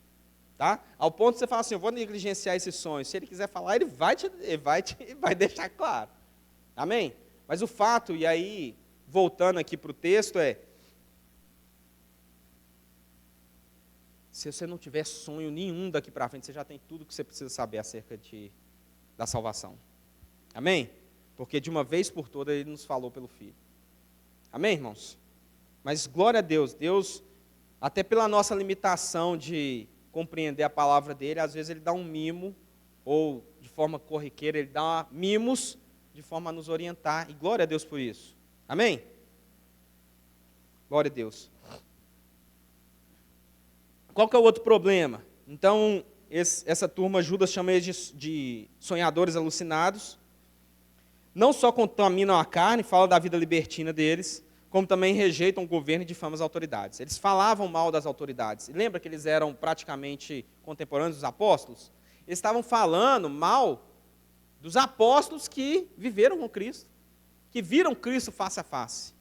[SPEAKER 1] Tá? Ao ponto de você falar assim, eu vou negligenciar esses sonhos. Se ele quiser falar, ele vai deixar claro. Amém? Mas o fato, e aí, voltando aqui para o texto, se você não tiver sonho nenhum daqui para frente, você já tem tudo que você precisa saber acerca da salvação. Amém? Porque de uma vez por todas ele nos falou pelo Filho. Amém, irmãos? Mas glória a Deus, Deus, até pela nossa limitação de compreender a palavra dele, às vezes ele dá um mimo, ou de forma corriqueira, ele dá mimos, de forma a nos orientar, e glória a Deus por isso. Amém? Glória a Deus. Qual que é o outro problema? Então, essa turma, Judas chama eles de sonhadores alucinados. Não só contaminam a carne, falam da vida libertina deles, como também rejeitam o governo e difamam as autoridades. Eles falavam mal das autoridades. E lembra que eles eram praticamente contemporâneos dos apóstolos? Eles estavam falando mal dos apóstolos que viveram com Cristo, que viram Cristo face a face.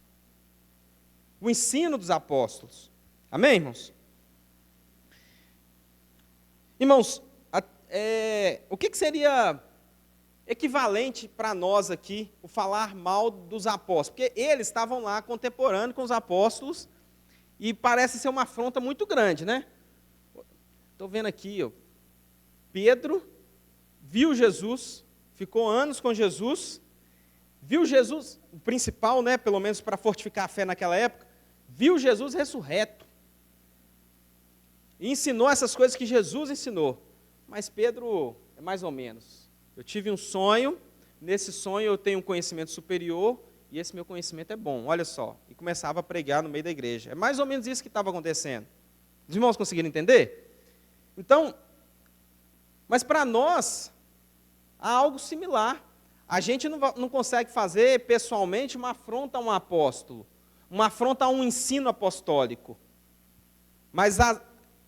[SPEAKER 1] O ensino dos apóstolos. Amém, irmãos? Irmãos, o que seria equivalente para nós aqui o falar mal dos apóstolos? Porque eles estavam lá contemporâneos com os apóstolos e parece ser uma afronta muito grande, né? Estou vendo aqui, ó, Pedro viu Jesus, ficou anos com Jesus, viu Jesus, o principal, né, pelo menos para fortificar a fé naquela época, viu Jesus ressurreto. E ensinou essas coisas que Jesus ensinou. Mas Pedro é mais ou menos. Eu tive um sonho, nesse sonho eu tenho um conhecimento superior, e esse meu conhecimento é bom, olha só. E começava a pregar no meio da igreja. É mais ou menos isso que estava acontecendo. Os irmãos conseguiram entender? Então, mas para nós, há algo similar. A gente não consegue fazer pessoalmente uma afronta a um apóstolo, uma afronta a um ensino apostólico. Mas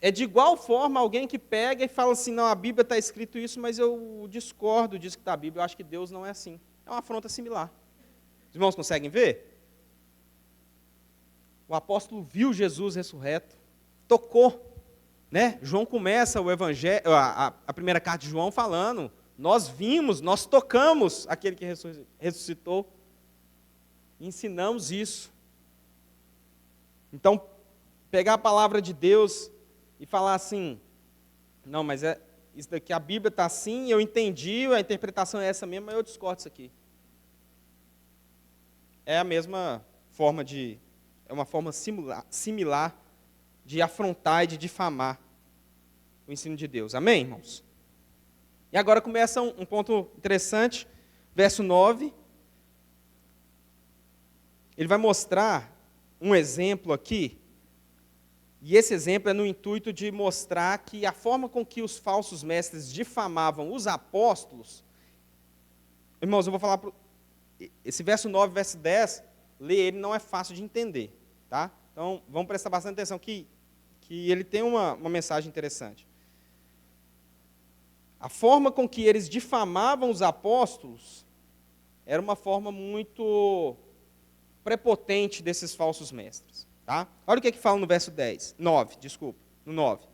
[SPEAKER 1] é de igual forma alguém que pega e fala assim, não, a Bíblia está escrito isso, mas eu discordo disso que está na Bíblia, eu acho que Deus não é assim. É uma afronta similar. Os irmãos conseguem ver? O apóstolo viu Jesus ressurreto, tocou, né? João começa o evangelho, a primeira carta de João falando, nós vimos, nós tocamos aquele que ressuscitou, ensinamos isso. Então, pegar a palavra de Deus e falar assim, não, mas isso daqui, a Bíblia está assim, eu entendi, a interpretação é essa mesmo, mas eu discordo disso aqui. É a mesma forma é uma forma similar de afrontar e de difamar o ensino de Deus. Amém, irmãos? E agora começa um ponto interessante, verso 9. Ele vai mostrar um exemplo aqui, e esse exemplo é no intuito de mostrar que a forma com que os falsos mestres difamavam os apóstolos, irmãos, eu vou falar, esse verso 9, verso 10, ler ele não é fácil de entender, tá? Então, vamos prestar bastante atenção que ele tem uma mensagem interessante. A forma com que eles difamavam os apóstolos era uma forma muito prepotente desses falsos mestres. Tá? Olha o que fala no verso 9. No 9.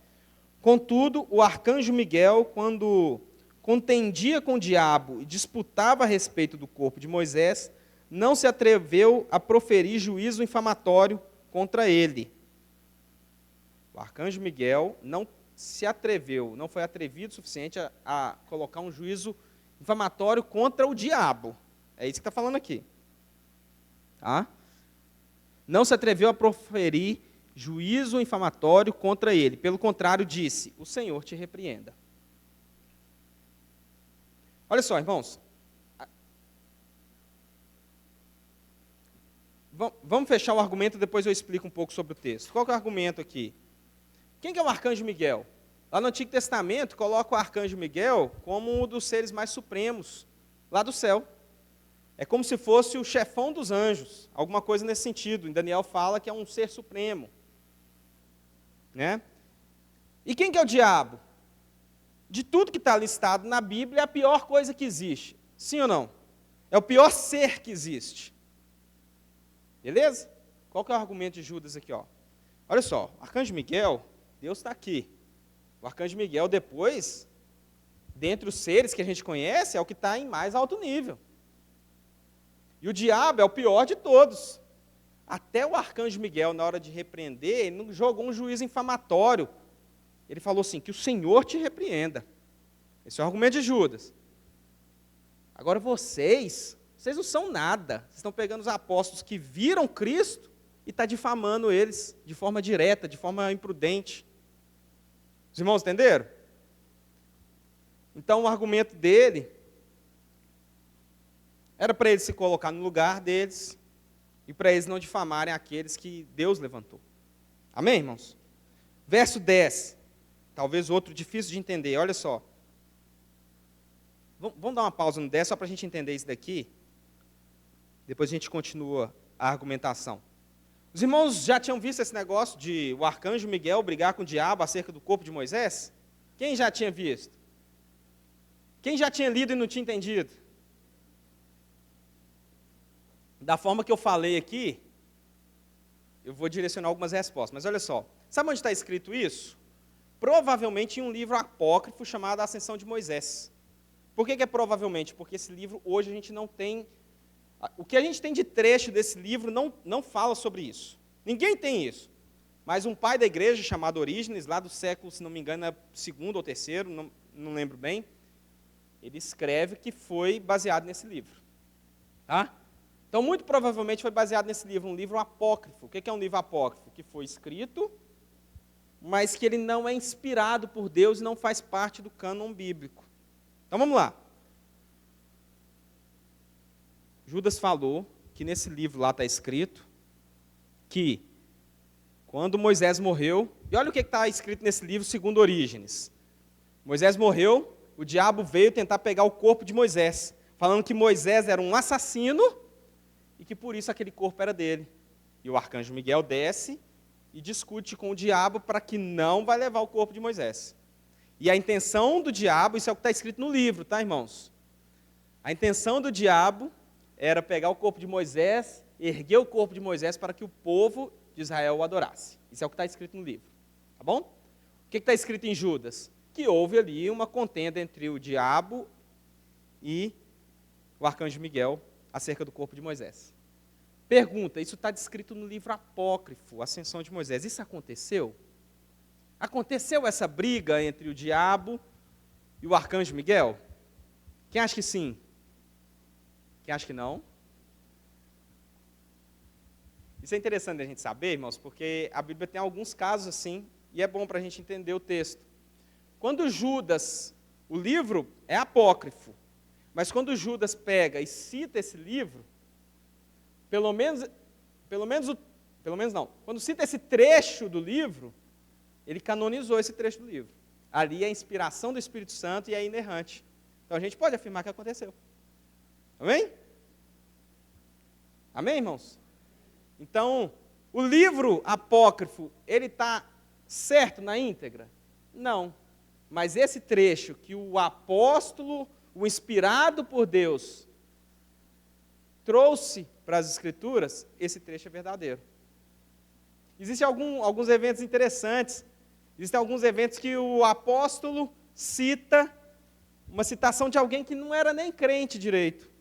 [SPEAKER 1] Contudo, o arcanjo Miguel, quando contendia com o diabo e disputava a respeito do corpo de Moisés, não se atreveu a proferir juízo infamatório contra ele. O arcanjo Miguel não se atreveu, não foi atrevido o suficiente a colocar um juízo infamatório contra o diabo. É isso que está falando aqui. Tá? Não se atreveu a proferir juízo infamatório contra ele. Pelo contrário, disse: o Senhor te repreenda. Olha só, irmãos. Vamos fechar o argumento, depois eu explico um pouco sobre o texto. Qual que é o argumento aqui? Quem que é o arcanjo Miguel? Lá no Antigo Testamento, coloca o arcanjo Miguel como um dos seres mais supremos, lá do céu. É como se fosse o chefão dos anjos, alguma coisa nesse sentido. Em Daniel fala que é um ser supremo. Né? E quem que é o diabo? De tudo que está listado na Bíblia, é a pior coisa que existe. Sim ou não? É o pior ser que existe. Beleza? Qual que é o argumento de Judas aqui? Ó? Olha só, o arcanjo Miguel, Deus está aqui. O arcanjo Miguel, depois, dentre os seres que a gente conhece, é o que está em mais alto nível. E o diabo é o pior de todos. Até o arcanjo Miguel, na hora de repreender, ele não jogou um juízo infamatório. Ele falou assim: que o Senhor te repreenda. Esse é o argumento de Judas. Agora vocês não são nada. Vocês estão pegando os apóstolos que viram Cristo e está difamando eles de forma direta, de forma imprudente. Os irmãos entenderam? Então o argumento dele era para ele se colocar no lugar deles e para eles não difamarem aqueles que Deus levantou. Amém, irmãos? Verso 10. Talvez outro difícil de entender. Olha só. Vamos dar uma pausa no 10 só para a gente entender isso daqui. Depois a gente continua a argumentação. Os irmãos já tinham visto esse negócio de o arcanjo Miguel brigar com o diabo acerca do corpo de Moisés? Quem já tinha visto? Quem já tinha lido e não tinha entendido? Da forma que eu falei aqui, eu vou direcionar algumas respostas. Mas olha só, sabe onde está escrito isso? Provavelmente em um livro apócrifo chamado A Ascensão de Moisés. Por que é provavelmente? Porque esse livro hoje a gente não tem... O que a gente tem de trecho desse livro não fala sobre isso. Ninguém tem isso. Mas um pai da igreja chamado Orígenes, lá do século, se não me engano, é segundo ou terceiro, não lembro bem, ele escreve que foi baseado nesse livro. Tá? Então, muito provavelmente foi baseado nesse livro, um livro apócrifo. O que é um livro apócrifo? Que foi escrito, mas que ele não é inspirado por Deus e não faz parte do cânon bíblico. Então, vamos lá. Judas falou que nesse livro lá está escrito que quando Moisés morreu, e olha o que está escrito nesse livro segundo Orígenes. Moisés morreu, o diabo veio tentar pegar o corpo de Moisés, falando que Moisés era um assassino e que por isso aquele corpo era dele. E o arcanjo Miguel desce e discute com o diabo para que não vai levar o corpo de Moisés. E a intenção do diabo, isso é o que está escrito no livro, tá, irmãos? A intenção do diabo era pegar o corpo de Moisés, erguer o corpo de Moisés para que o povo de Israel o adorasse. Isso é o que está escrito no livro. Tá bom? O que está escrito em Judas? Que houve ali uma contenda entre o diabo e o arcanjo Miguel acerca do corpo de Moisés. Pergunta, isso está descrito no livro apócrifo, Ascensão de Moisés. Isso aconteceu? Aconteceu essa briga entre o diabo e o arcanjo Miguel? Quem acha que sim? Quem acha que não? Isso é interessante a gente saber, irmãos, porque a Bíblia tem alguns casos assim, e é bom para a gente entender o texto. Quando Judas, o livro é apócrifo, mas quando Judas pega e cita esse livro, pelo menos não, quando cita esse trecho do livro, ele canonizou esse trecho do livro. Ali é a inspiração do Espírito Santo e é inerrante. Então a gente pode afirmar que aconteceu. Amém? Amém, irmãos? Então, o livro apócrifo, ele está certo na íntegra? Não. Mas esse trecho que o apóstolo, o inspirado por Deus, trouxe para as Escrituras, esse trecho é verdadeiro. Existem alguns eventos interessantes. Existem alguns eventos que o apóstolo cita, uma citação de alguém que não era nem crente direito.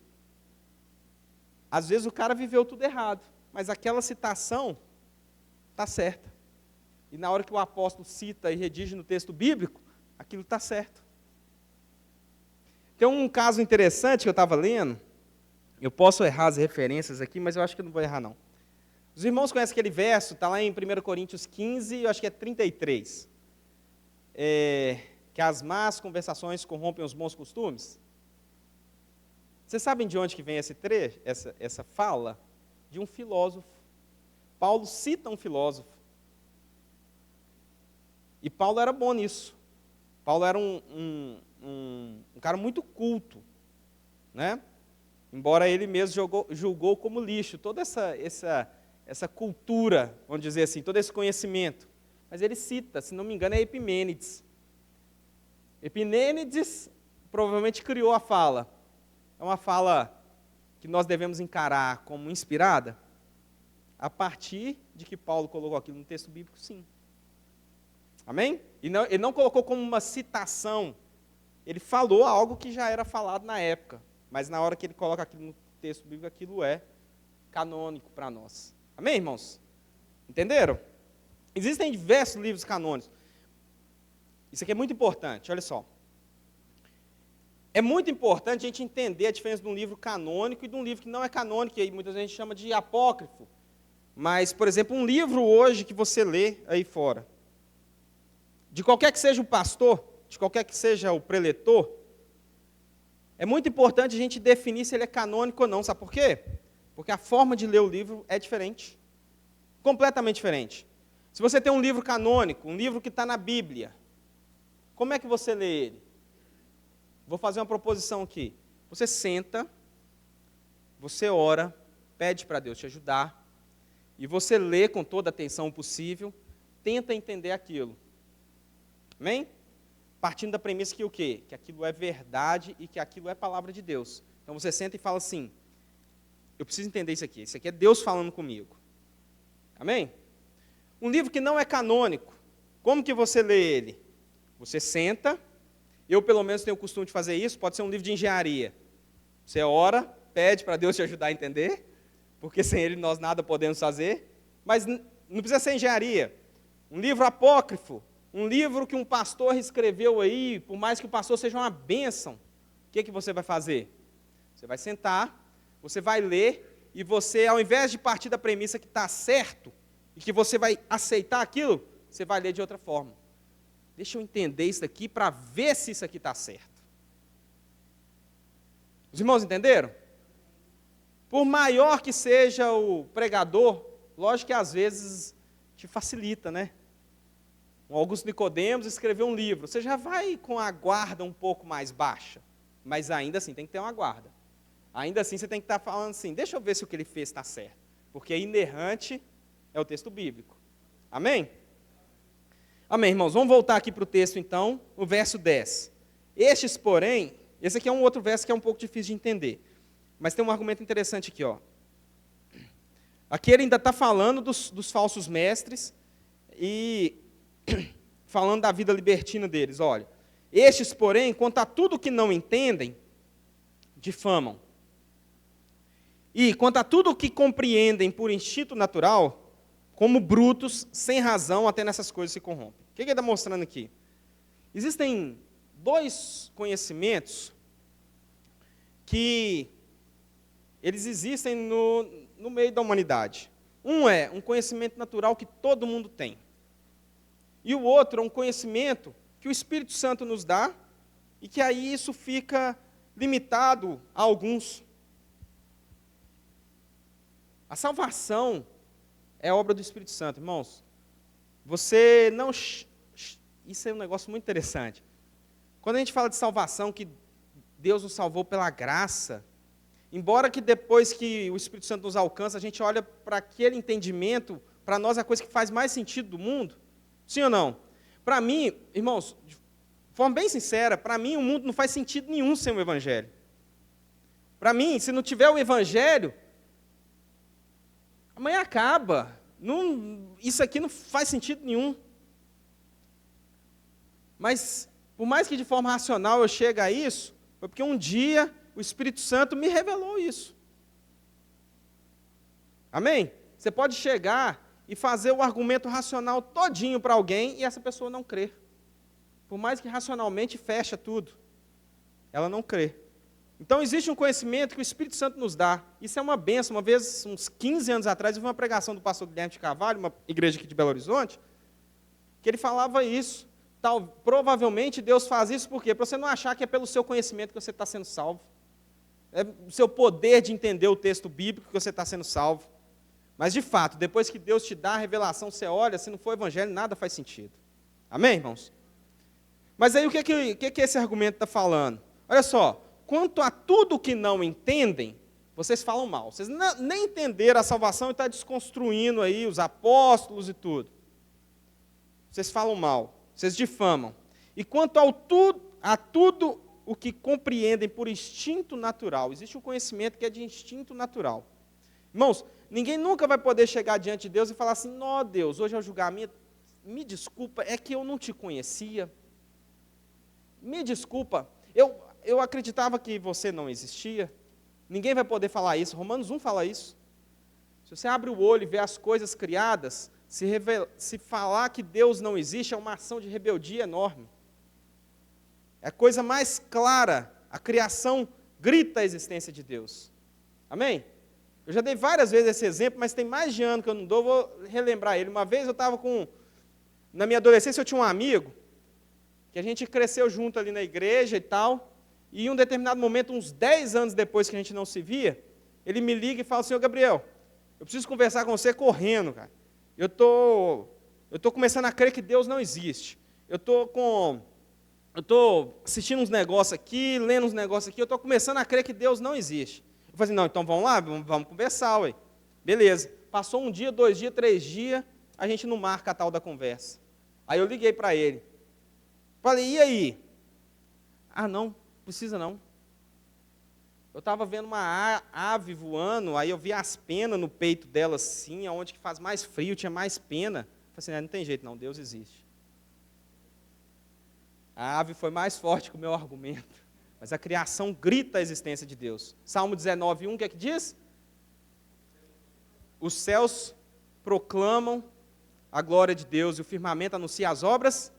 [SPEAKER 1] Às vezes o cara viveu tudo errado, mas aquela citação está certa. E na hora que o apóstolo cita e redige no texto bíblico, aquilo está certo. Tem um caso interessante que eu estava lendo, eu posso errar as referências aqui, mas eu acho que eu não vou errar não. Os irmãos conhecem aquele verso, está lá em 1 Coríntios 15, eu acho que é 33. Que as más conversações corrompem os bons costumes. Vocês sabem de onde que vem esse trecho, essa fala? De um filósofo. Paulo cita um filósofo. E Paulo era bom nisso. Paulo era um cara muito culto, né? Embora ele mesmo julgou como lixo toda essa cultura, vamos dizer assim, todo esse conhecimento. Mas ele cita, se não me engano, é Epimênides. Epimênides provavelmente criou a fala. É uma fala que nós devemos encarar como inspirada, a partir de que Paulo colocou aquilo no texto bíblico, sim. Amém? Ele não colocou como uma citação, ele falou algo que já era falado na época, mas na hora que ele coloca aquilo no texto bíblico, aquilo é canônico para nós. Amém, irmãos? Entenderam? Existem diversos livros canônicos. Isso aqui é muito importante, olha só. É muito importante a gente entender a diferença de um livro canônico e de um livro que não é canônico, que muitas vezes a gente chama de apócrifo. Mas, por exemplo, um livro hoje que você lê aí fora, de qualquer que seja o pastor, de qualquer que seja o preletor, é muito importante a gente definir se ele é canônico ou não. Sabe por quê? Porque a forma de ler o livro é diferente. Completamente diferente. Se você tem um livro canônico, um livro que está na Bíblia, como é que você lê ele? Vou fazer uma proposição aqui. Você senta, você ora, pede para Deus te ajudar, e você lê com toda a atenção possível, tenta entender aquilo. Amém? Partindo da premissa que o quê? Que aquilo é verdade e que aquilo é palavra de Deus. Então você senta e fala assim, eu preciso entender isso aqui é Deus falando comigo. Amém? Um livro que não é canônico, como que você lê ele? Você senta, eu pelo menos tenho o costume de fazer isso, pode ser um livro de engenharia. Você ora, pede para Deus te ajudar a entender, porque sem Ele nós nada podemos fazer, mas não precisa ser engenharia. Um livro apócrifo, um livro que um pastor escreveu aí, por mais que o pastor seja uma bênção, o que você vai fazer? Você vai sentar, você vai ler, e você, ao invés de partir da premissa que está certo, e que você vai aceitar aquilo, você vai ler de outra forma. Deixa eu entender isso aqui para ver se isso aqui está certo. Os irmãos entenderam? Por maior que seja o pregador, lógico que às vezes te facilita, né? O Augusto Nicodemos escreveu um livro, você já vai com a guarda um pouco mais baixa, mas ainda assim tem que ter uma guarda. Ainda assim você tem que estar falando assim, deixa eu ver se o que ele fez está certo, porque inerrante é o texto bíblico. Amém? Amém, irmãos. Vamos voltar aqui para o texto, então, o verso 10. Estes, porém, esse aqui é um outro verso que é um pouco difícil de entender, mas tem um argumento interessante aqui, ó. Aqui ele ainda está falando dos falsos mestres e falando da vida libertina deles. Olha, estes, porém, quanto a tudo que não entendem, difamam. E quanto a tudo que compreendem por instinto natural, como brutos, sem razão, até nessas coisas se corrompem. O que ele está mostrando aqui? Existem dois conhecimentos que eles existem no meio da humanidade. Um é um conhecimento natural que todo mundo tem. E o outro é um conhecimento que o Espírito Santo nos dá e que aí isso fica limitado a alguns. A salvação é obra do Espírito Santo, irmãos. Você não... Isso é um negócio muito interessante. Quando a gente fala de salvação, que Deus nos salvou pela graça, embora que depois que o Espírito Santo nos alcança, a gente olha para aquele entendimento, para nós é a coisa que faz mais sentido do mundo. Sim ou não? Para mim, irmãos, de forma bem sincera, para mim o mundo não faz sentido nenhum sem o Evangelho. Para mim, se não tiver o Evangelho, Amanhã acaba. Isso aqui não faz sentido nenhum. Mas, por mais que de forma racional eu chegue a isso, foi porque um dia o Espírito Santo me revelou isso. Amém? Você pode chegar e fazer o argumento racional todinho para alguém e essa pessoa não crer. Por mais que racionalmente fecha tudo, ela não crê. Então existe um conhecimento que o Espírito Santo nos dá. Isso é uma bênção. Uma vez, uns 15 anos atrás, eu vi uma pregação do pastor Guilherme de Carvalho, uma igreja aqui de Belo Horizonte, que ele falava isso. Provavelmente Deus faz isso por quê? Para você não achar que é pelo seu conhecimento que você está sendo salvo. É o seu poder de entender o texto bíblico que você está sendo salvo. Mas, de fato, depois que Deus te dá a revelação, você olha, se não for evangelho, nada faz sentido. Amém, irmãos? Mas aí o que esse argumento está falando? Olha só, quanto a tudo que não entendem, vocês falam mal. Vocês nem entenderam a salvação e estão desconstruindo aí os apóstolos e tudo. Vocês falam mal, vocês difamam. E quanto a tudo o que compreendem por instinto natural, existe um conhecimento que é de instinto natural. Irmãos, ninguém nunca vai poder chegar diante de Deus e falar assim, ó Deus, hoje é o julgamento, me desculpa, é que eu não te conhecia. Me desculpa, eu acreditava que você não existia. Ninguém vai poder falar isso. Romanos 1 fala isso. Se você abre o olho e vê as coisas criadas, se falar que Deus não existe, é uma ação de rebeldia enorme. É a coisa mais clara. A criação grita a existência de Deus. Amém? Eu já dei várias vezes esse exemplo, mas tem mais de ano que eu não dou, vou relembrar ele. Uma vez eu estava na minha adolescência eu tinha um amigo, que a gente cresceu junto ali na igreja e tal, e em um determinado momento, uns 10 anos depois que a gente não se via, ele me liga e fala assim, ô Gabriel, eu preciso conversar com você correndo, cara. Eu tô começando a crer que Deus não existe. Eu estou assistindo uns negócios aqui, lendo uns negócios aqui, eu estou começando a crer que Deus não existe. Eu falei assim, não, então vamos lá, vamos conversar, ué. Beleza. Passou um dia, 2 dias, 3 dias, a gente não marca a tal da conversa. Aí eu liguei para ele. Falei, e aí? Ah, não, precisa não. Eu estava vendo uma ave voando, aí eu vi as penas no peito dela assim, onde que faz mais frio, tinha mais pena. Falei assim, não tem jeito não, Deus existe. A ave foi mais forte que o meu argumento. Mas a criação grita a existência de Deus. Salmo 19:1, o que é que diz? Os céus proclamam a glória de Deus e o firmamento anuncia as obras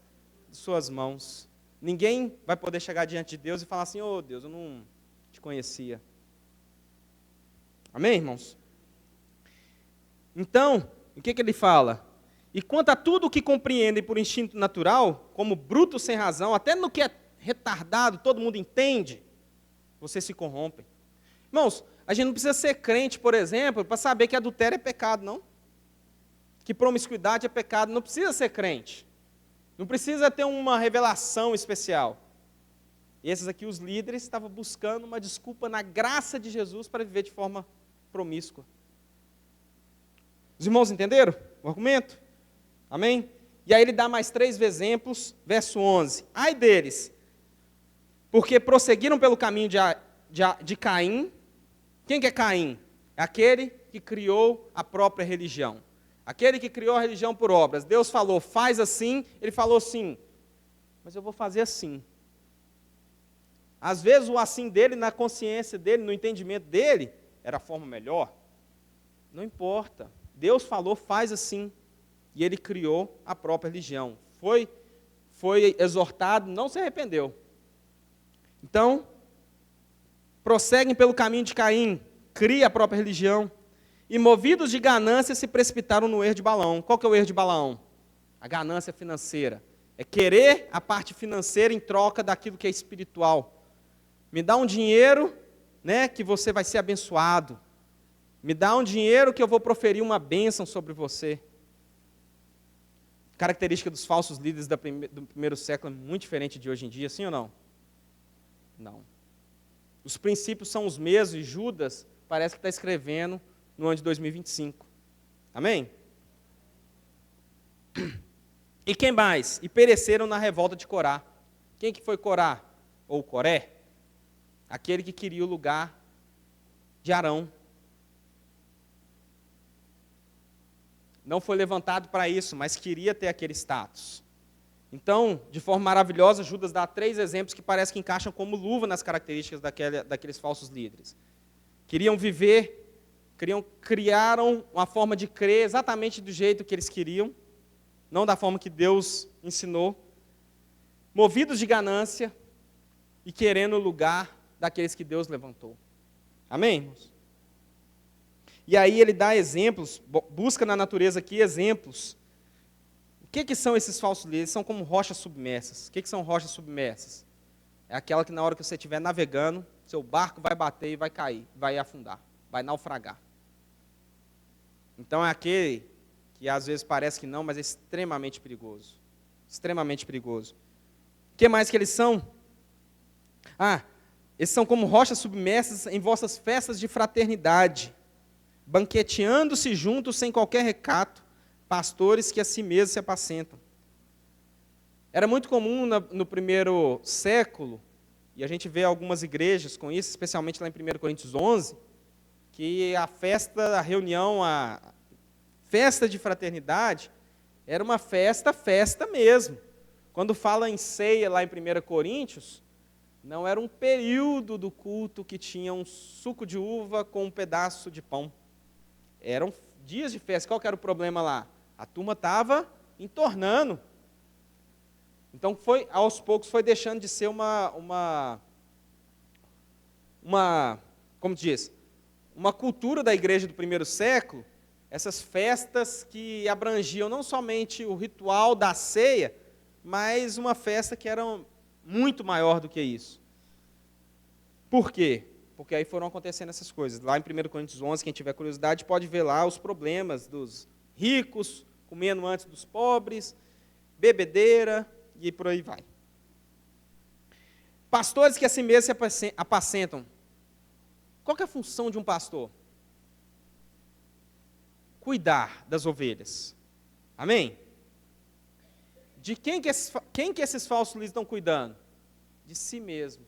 [SPEAKER 1] de suas mãos. Ninguém vai poder chegar diante de Deus e falar assim, ô Deus, eu não te conhecia. Amém, irmãos? Então, o que ele fala? E quanto a tudo o que compreendem por instinto natural, como bruto sem razão, até no que é retardado, todo mundo entende, vocês se corrompem. Irmãos, a gente não precisa ser crente, por exemplo, para saber que adultério é pecado, não. Que promiscuidade é pecado, não precisa ser crente. Não precisa ter uma revelação especial. E esses aqui, os líderes, estavam buscando uma desculpa na graça de Jesus para viver de forma promíscua. Os irmãos entenderam o argumento? Amém? E aí ele dá mais 3 exemplos, verso 11. Ai deles, porque prosseguiram pelo caminho de Caim. Quem que é Caim? É aquele que criou a própria religião. Aquele que criou a religião por obras. Deus falou, faz assim, ele falou assim, mas eu vou fazer assim. Às vezes o assim dele, na consciência dele, no entendimento dele, era a forma melhor. Não importa. Deus falou, faz assim. E ele criou a própria religião. Foi exortado, não se arrependeu. Então, prosseguem pelo caminho de Caim, cria a própria religião. E movidos de ganância se precipitaram no erro de Balaão. Qual que é o erro de Balaão? A ganância financeira. É querer a parte financeira em troca daquilo que é espiritual. Me dá um dinheiro, né, que você vai ser abençoado. Me dá um dinheiro que eu vou proferir uma bênção sobre você. Característica dos falsos líderes do primeiro século é muito diferente de hoje em dia, sim ou não? Não. Os princípios são os mesmos e Judas parece que está escrevendo no ano de 2025. Amém? E quem mais? E pereceram na revolta de Corá. Quem que foi Corá? Ou Coré? Aquele que queria o lugar de Arão. não foi levantado para isso, mas queria ter aquele status. Então, de forma maravilhosa, Judas dá 3 exemplos que parece que encaixam como luva nas características daqueles falsos líderes. Queriam viver, criaram uma forma de crer exatamente do jeito que eles queriam, não da forma que Deus ensinou, movidos de ganância e querendo o lugar daqueles que Deus levantou. Amém, irmãos? E aí ele dá exemplos, busca na natureza aqui exemplos. O que são esses falsos líderes? São como rochas submersas. O que são rochas submersas? É aquela que na hora que você estiver navegando, seu barco vai bater e vai cair, vai afundar, vai naufragar. Então é aquele que às vezes parece que não, mas é extremamente perigoso. Extremamente perigoso. O que mais que eles são? Eles são como rochas submersas em vossas festas de fraternidade, banqueteando-se juntos sem qualquer recato, pastores que a si mesmos se apacentam. Era muito comum no primeiro século, e a gente vê algumas igrejas com isso, especialmente lá em 1 Coríntios 11, que a festa, a reunião, a festa de fraternidade, era uma festa mesmo. Quando fala em ceia lá em 1 Coríntios, não era um período do culto que tinha um suco de uva com um pedaço de pão. Eram dias de festa. Qual que era o problema lá? A turma estava entornando. Então, aos poucos, foi deixando de ser como diz, uma cultura da igreja do primeiro século, essas festas que abrangiam não somente o ritual da ceia, mas uma festa que era muito maior do que isso. Por quê? Porque aí foram acontecendo essas coisas. Lá em 1 Coríntios 11, quem tiver curiosidade, pode ver lá os problemas dos ricos, comendo antes dos pobres, bebedeira, e por aí vai. Pastores que a si mesmos se apacentam. Qual que é a função de um pastor? Cuidar das ovelhas. Amém? De quem que esses falsos líderes estão cuidando? De si mesmos.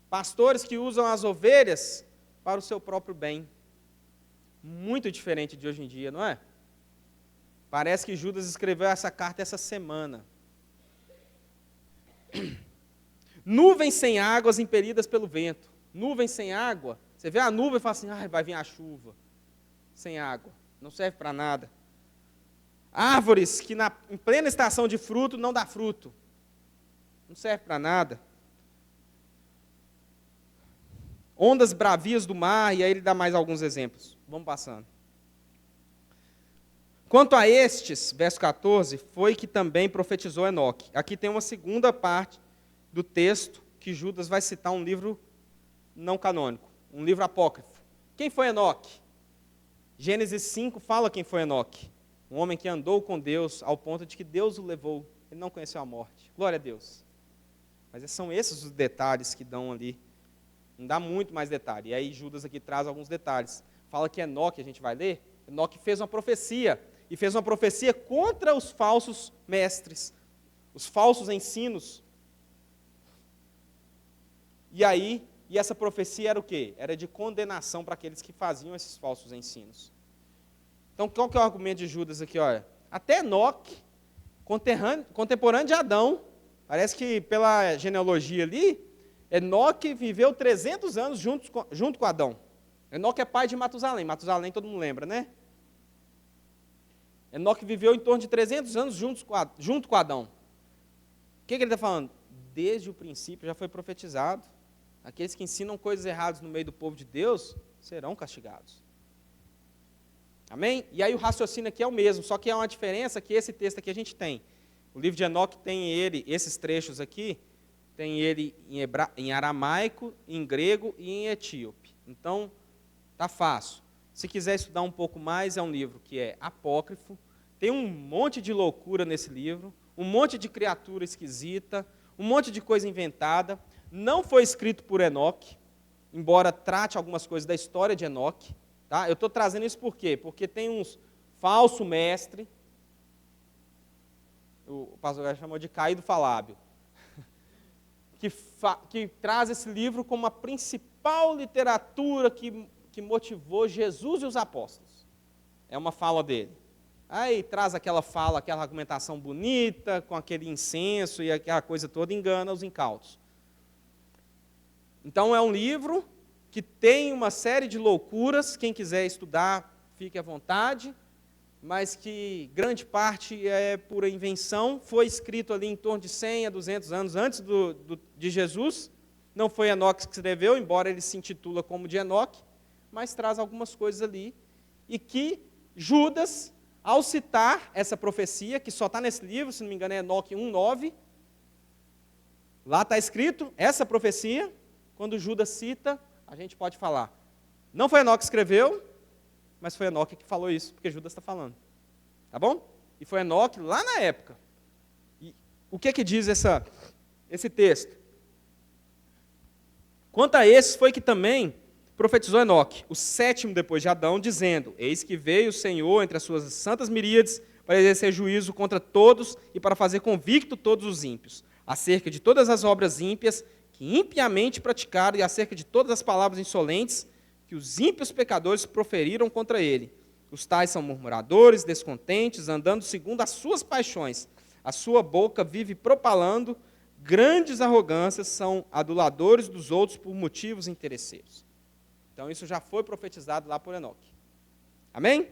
[SPEAKER 1] Pastores que usam as ovelhas para o seu próprio bem. Muito diferente de hoje em dia, não é? Parece que Judas escreveu essa carta essa semana. Nuvens sem águas impelidas pelo vento. Nuvens sem água. Você vê a nuvem e fala assim, vai vir a chuva. Sem água. Não serve para nada. Árvores que em plena estação de fruto não dá fruto. Não serve para nada. Ondas bravias do mar, e aí ele dá mais alguns exemplos. Vamos passando. Quanto a estes, verso 14, foi que também profetizou Enoque. Aqui tem uma segunda parte do texto que Judas vai citar um livro não canônico, um livro apócrifo. Quem foi Enoque? Gênesis 5 fala quem foi Enoque. Um homem que andou com Deus ao ponto de que Deus o levou. Ele não conheceu a morte. Glória a Deus. Mas são esses os detalhes que dão ali. Não dá muito mais detalhe. E aí Judas aqui traz alguns detalhes. Fala que Enoque, a gente vai ler, Enoque fez uma profecia. E fez uma profecia contra os falsos mestres, os falsos ensinos. E essa profecia era o quê? Era de condenação para aqueles que faziam esses falsos ensinos. Então, qual que é o argumento de Judas aqui? Olha? Até Enoque, contemporâneo de Adão, parece que pela genealogia ali, Enoque viveu 300 anos junto com Adão. Enoque é pai de Matusalém. Matusalém todo mundo lembra, né? Enoque viveu em torno de 300 anos junto com Adão. O que ele está falando? Desde o princípio já foi profetizado. Aqueles que ensinam coisas erradas no meio do povo de Deus serão castigados. Amém? E aí o raciocínio aqui é o mesmo, só que há uma diferença que esse texto aqui a gente tem. O livro de Enoque tem esses trechos aqui, tem ele em aramaico, em grego e em etíope. Então, tá fácil. Se quiser estudar um pouco mais, é um livro que é apócrifo, tem um monte de loucura nesse livro, um monte de criatura esquisita, um monte de coisa inventada. Não foi escrito por Enoque, embora trate algumas coisas da história de Enoque. Tá? Eu estou trazendo isso por quê? Porque tem uns falso mestre, o pastor chamou de caído falábil, que traz esse livro como a principal literatura que motivou Jesus e os apóstolos. É uma fala dele. Aí traz aquela fala, aquela argumentação bonita, com aquele incenso e aquela coisa toda, engana os incautos. Então é um livro que tem uma série de loucuras, quem quiser estudar, fique à vontade, mas que grande parte é pura invenção, foi escrito ali em torno de 100 a 200 anos antes de Jesus, não foi Enoque que escreveu, embora ele se intitula como de Enoque, mas traz algumas coisas ali, e que Judas, ao citar essa profecia, que só está nesse livro, se não me engano é Enoque 1:9, lá está escrito essa profecia, quando Judas cita, a gente pode falar, não foi Enoque que escreveu, mas foi Enoque que falou isso, porque Judas está falando. Tá bom? E foi Enoque lá na época. E o que diz esse texto? Quanto a esses, foi que também profetizou Enoque, o 7º depois de Adão, dizendo, eis que veio o Senhor entre as suas santas miríades, para exercer juízo contra todos e para fazer convicto todos os ímpios, acerca de todas as obras ímpias que impiamente praticaram e acerca de todas as palavras insolentes que os ímpios pecadores proferiram contra ele. Os tais são murmuradores, descontentes, andando segundo as suas paixões. A sua boca vive propalando grandes arrogâncias, são aduladores dos outros por motivos interesseiros. Então isso já foi profetizado lá por Enoque. Amém?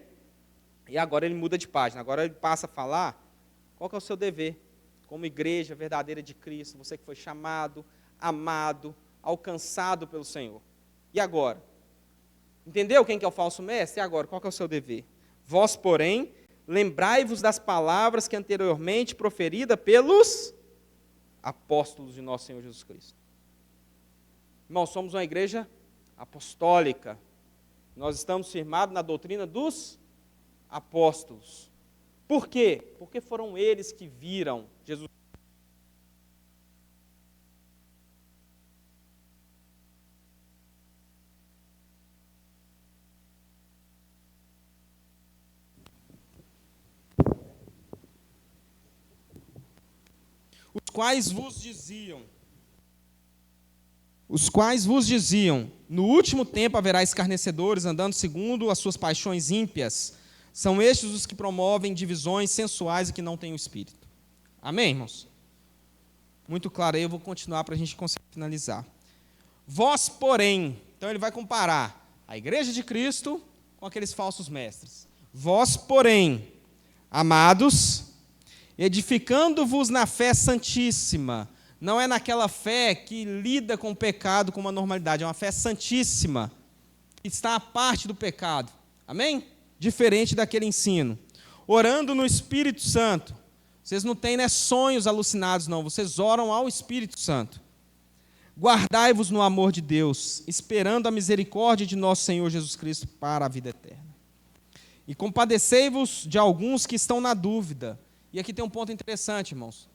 [SPEAKER 1] E agora ele muda de página, agora ele passa a falar qual que é o seu dever, como igreja verdadeira de Cristo, você que foi chamado, amado, alcançado pelo Senhor. E agora? Entendeu quem que é o falso mestre? E agora, qual que é o seu dever? Vós, porém, lembrai-vos das palavras que anteriormente proferida pelos apóstolos de nosso Senhor Jesus Cristo. Irmãos, somos uma igreja apostólica. Nós estamos firmados na doutrina dos apóstolos. Por quê? Porque foram eles que viram Jesus. Os quais vos diziam, no último tempo haverá escarnecedores andando segundo as suas paixões ímpias. São estes os que promovem divisões sensuais e que não têm o Espírito. Amém, irmãos? Muito claro aí, eu vou continuar para a gente conseguir finalizar. Vós, porém, então ele vai comparar a igreja de Cristo com aqueles falsos mestres. Vós, porém, amados, edificando-vos na fé santíssima. Não é naquela fé que lida com o pecado com uma normalidade, é uma fé santíssima, que está à parte do pecado. Amém? Diferente daquele ensino. Orando no Espírito Santo. Vocês não têm sonhos alucinados, não. Vocês oram ao Espírito Santo. Guardai-vos no amor de Deus, esperando a misericórdia de nosso Senhor Jesus Cristo para a vida eterna. E compadecei-vos de alguns que estão na dúvida. E aqui tem um ponto interessante, irmãos.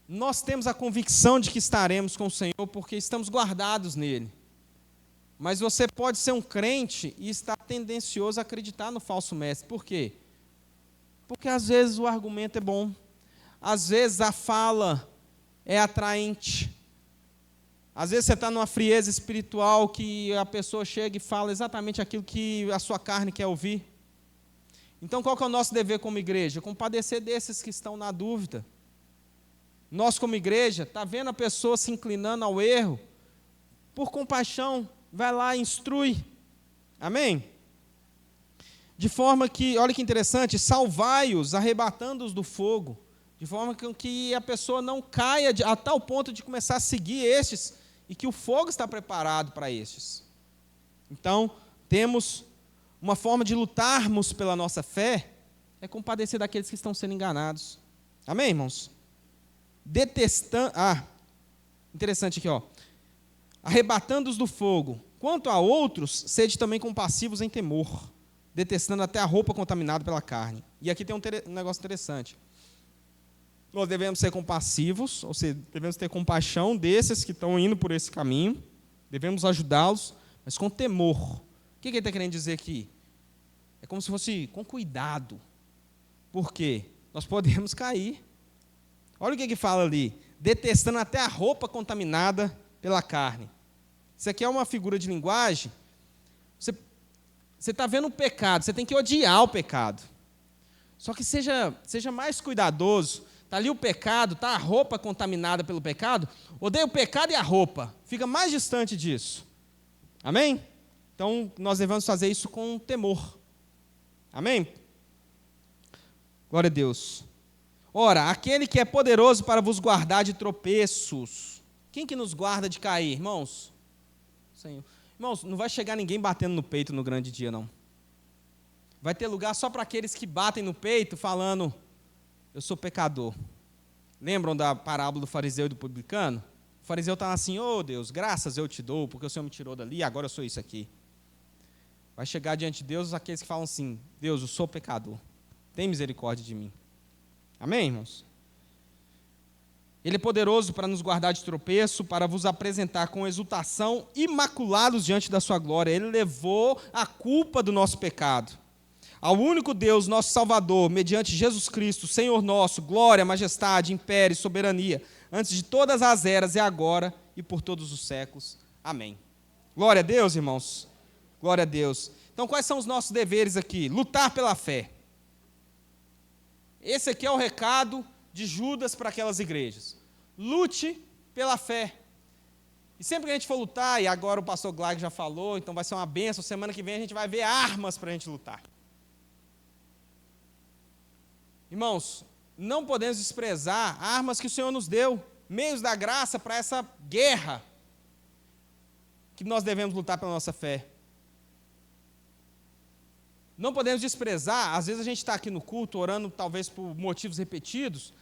[SPEAKER 1] Nós temos a convicção de que estaremos com o Senhor porque estamos guardados nele. Mas você pode ser um crente e estar tendencioso a acreditar no falso mestre. Por quê? Porque às vezes o argumento é bom. Às vezes a fala é atraente. Às vezes você está numa frieza espiritual que a pessoa chega e fala exatamente aquilo que a sua carne quer ouvir. Então qual que é o nosso dever como igreja? Compadecer desses que estão na dúvida. Nós como igreja, está vendo a pessoa se inclinando ao erro, por compaixão, vai lá e instrui. Amém? De forma que, olha que interessante, salvai-os, arrebatando-os do fogo, de forma que a pessoa não caia a tal ponto de começar a seguir estes, e que o fogo está preparado para estes. Então, temos uma forma de lutarmos pela nossa fé, é compadecer daqueles que estão sendo enganados. Amém, irmãos? Interessante aqui, ó. Arrebatando-os do fogo. Quanto a outros, sede também compassivos em temor, detestando até a roupa contaminada pela carne. E aqui tem um negócio interessante. Nós devemos ser compassivos, ou seja, devemos ter compaixão desses que estão indo por esse caminho, devemos ajudá-los, mas com temor. O que ele está querendo dizer aqui? É como se fosse com cuidado. Por quê? Nós podemos cair. Olha o que fala ali, detestando até a roupa contaminada pela carne. Isso aqui é uma figura de linguagem. você está vendo o pecado, você tem que odiar o pecado. Só que seja mais cuidadoso. Está ali o pecado, está a roupa contaminada pelo pecado, odeia o pecado e a roupa. Fica mais distante disso. Amém? Então, nós devemos fazer isso com temor. Amém? Glória a Deus. Ora, aquele que é poderoso para vos guardar de tropeços. Quem que nos guarda de cair, irmãos? Senhor. Irmãos, não vai chegar ninguém batendo no peito no grande dia, não. Vai ter lugar só para aqueles que batem no peito falando, eu sou pecador. Lembram da parábola do fariseu e do publicano? O fariseu está assim, Deus, graças eu te dou, porque o Senhor me tirou dali e agora eu sou isso aqui. Vai chegar diante de Deus aqueles que falam assim, Deus, eu sou pecador. Tem misericórdia de mim. Amém, irmãos? Ele é poderoso para nos guardar de tropeço, para vos apresentar com exultação, imaculados diante da sua glória. Ele levou a culpa do nosso pecado. Ao único Deus, nosso Salvador, mediante Jesus Cristo, Senhor nosso, glória, majestade, império e soberania, antes de todas as eras, e agora e por todos os séculos. Amém. Glória a Deus, irmãos. Glória a Deus. Então, quais são os nossos deveres aqui? Lutar pela fé. Esse aqui é o recado de Judas para aquelas igrejas. Lute pela fé. E sempre que a gente for lutar, e agora o pastor Glag já falou, então vai ser uma bênção, semana que vem a gente vai ver armas para a gente lutar. Irmãos, não podemos desprezar armas que o Senhor nos deu, meios da graça para essa guerra que nós devemos lutar pela nossa fé. Não podemos desprezar, às vezes a gente está aqui no culto, orando talvez por motivos repetidos,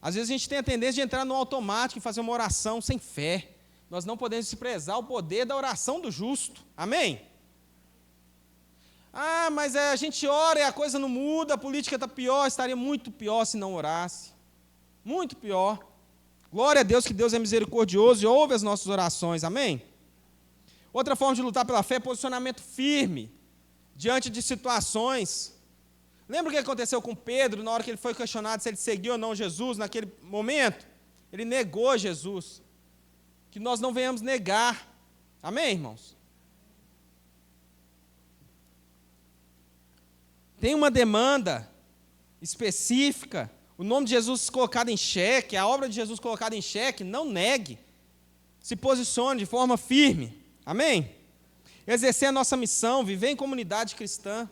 [SPEAKER 1] às vezes a gente tem a tendência de entrar no automático e fazer uma oração sem fé. Nós não podemos desprezar o poder da oração do justo. Amém? Mas a gente ora e a coisa não muda, a política está pior, estaria muito pior se não orasse. Muito pior. Glória a Deus que Deus é misericordioso e ouve as nossas orações. Amém? Outra forma de lutar pela fé é posicionamento firme diante de situações. Lembra o que aconteceu com Pedro na hora que ele foi questionado se ele seguiu ou não Jesus naquele momento? Ele negou Jesus. Que nós não venhamos negar. Amém, irmãos? Tem uma demanda específica, o nome de Jesus colocado em xeque, a obra de Jesus colocada em xeque, não negue. Se posicione de forma firme. Amém? Exercer a nossa missão, viver em comunidade cristã.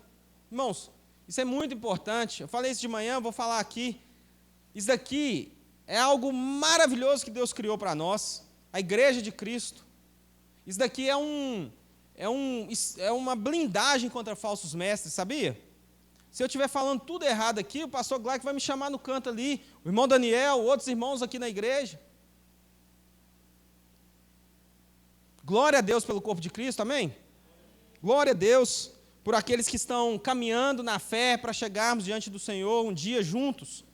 [SPEAKER 1] Irmãos, isso é muito importante. Eu falei isso de manhã, vou falar aqui. Isso daqui é algo maravilhoso que Deus criou para nós, a igreja de Cristo. Isso daqui é uma blindagem contra falsos mestres, sabia? Se eu estiver falando tudo errado aqui, o pastor Gleck vai me chamar no canto ali, o irmão Daniel, outros irmãos aqui na igreja. Glória a Deus pelo corpo de Cristo, amém? Glória a Deus por aqueles que estão caminhando na fé para chegarmos diante do Senhor um dia juntos.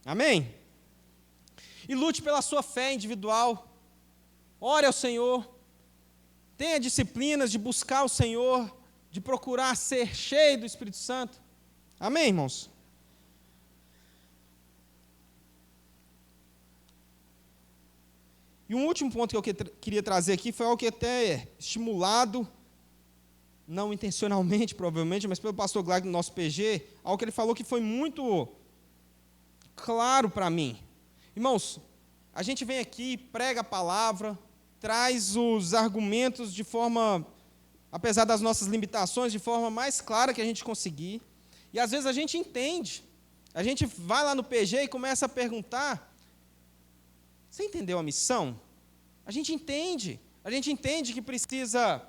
[SPEAKER 1] Amém? E lute pela sua fé individual. Ore ao Senhor. Tenha disciplinas de buscar o Senhor, de procurar ser cheio do Espírito Santo. Amém, irmãos? E um último ponto que eu queria trazer aqui foi algo que até estimulado, não intencionalmente, provavelmente, mas pelo pastor Glag do nosso PG, algo que ele falou que foi muito claro para mim. Irmãos, a gente vem aqui, prega a palavra, traz os argumentos de forma, apesar das nossas limitações, de forma mais clara que a gente conseguir. E às vezes a gente entende. A gente vai lá no PG e começa a perguntar, você entendeu a missão? A gente entende. A gente entende que precisa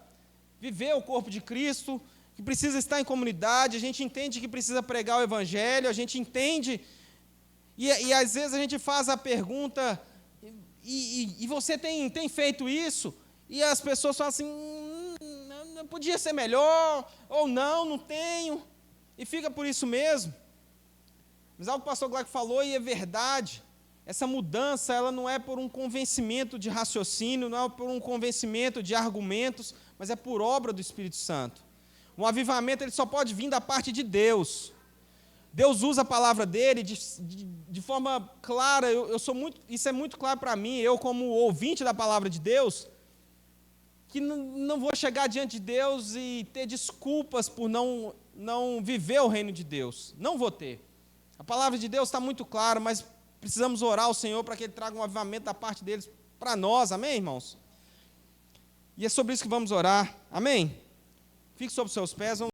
[SPEAKER 1] viver o corpo de Cristo, que precisa estar em comunidade, a gente entende que precisa pregar o Evangelho, a gente entende, e às vezes a gente faz a pergunta, e você tem feito isso? E as pessoas falam assim, não podia ser melhor, ou não tenho, e fica por isso mesmo. Mas algo que o pastor Gleck falou, e é verdade, essa mudança ela não é por um convencimento de raciocínio, não é por um convencimento de argumentos, mas é por obra do Espírito Santo. Um avivamento ele só pode vir da parte de Deus. Deus usa a palavra dele de forma clara. Eu sou muito, isso é muito claro para mim, eu como ouvinte da palavra de Deus, que não vou chegar diante de Deus e ter desculpas por não viver o reino de Deus. Não vou ter. A palavra de Deus está muito clara, mas precisamos orar ao Senhor para que Ele traga um avivamento da parte deles para nós, amém, irmãos? E é sobre isso que vamos orar, amém? Fique sobre os seus pés, vamos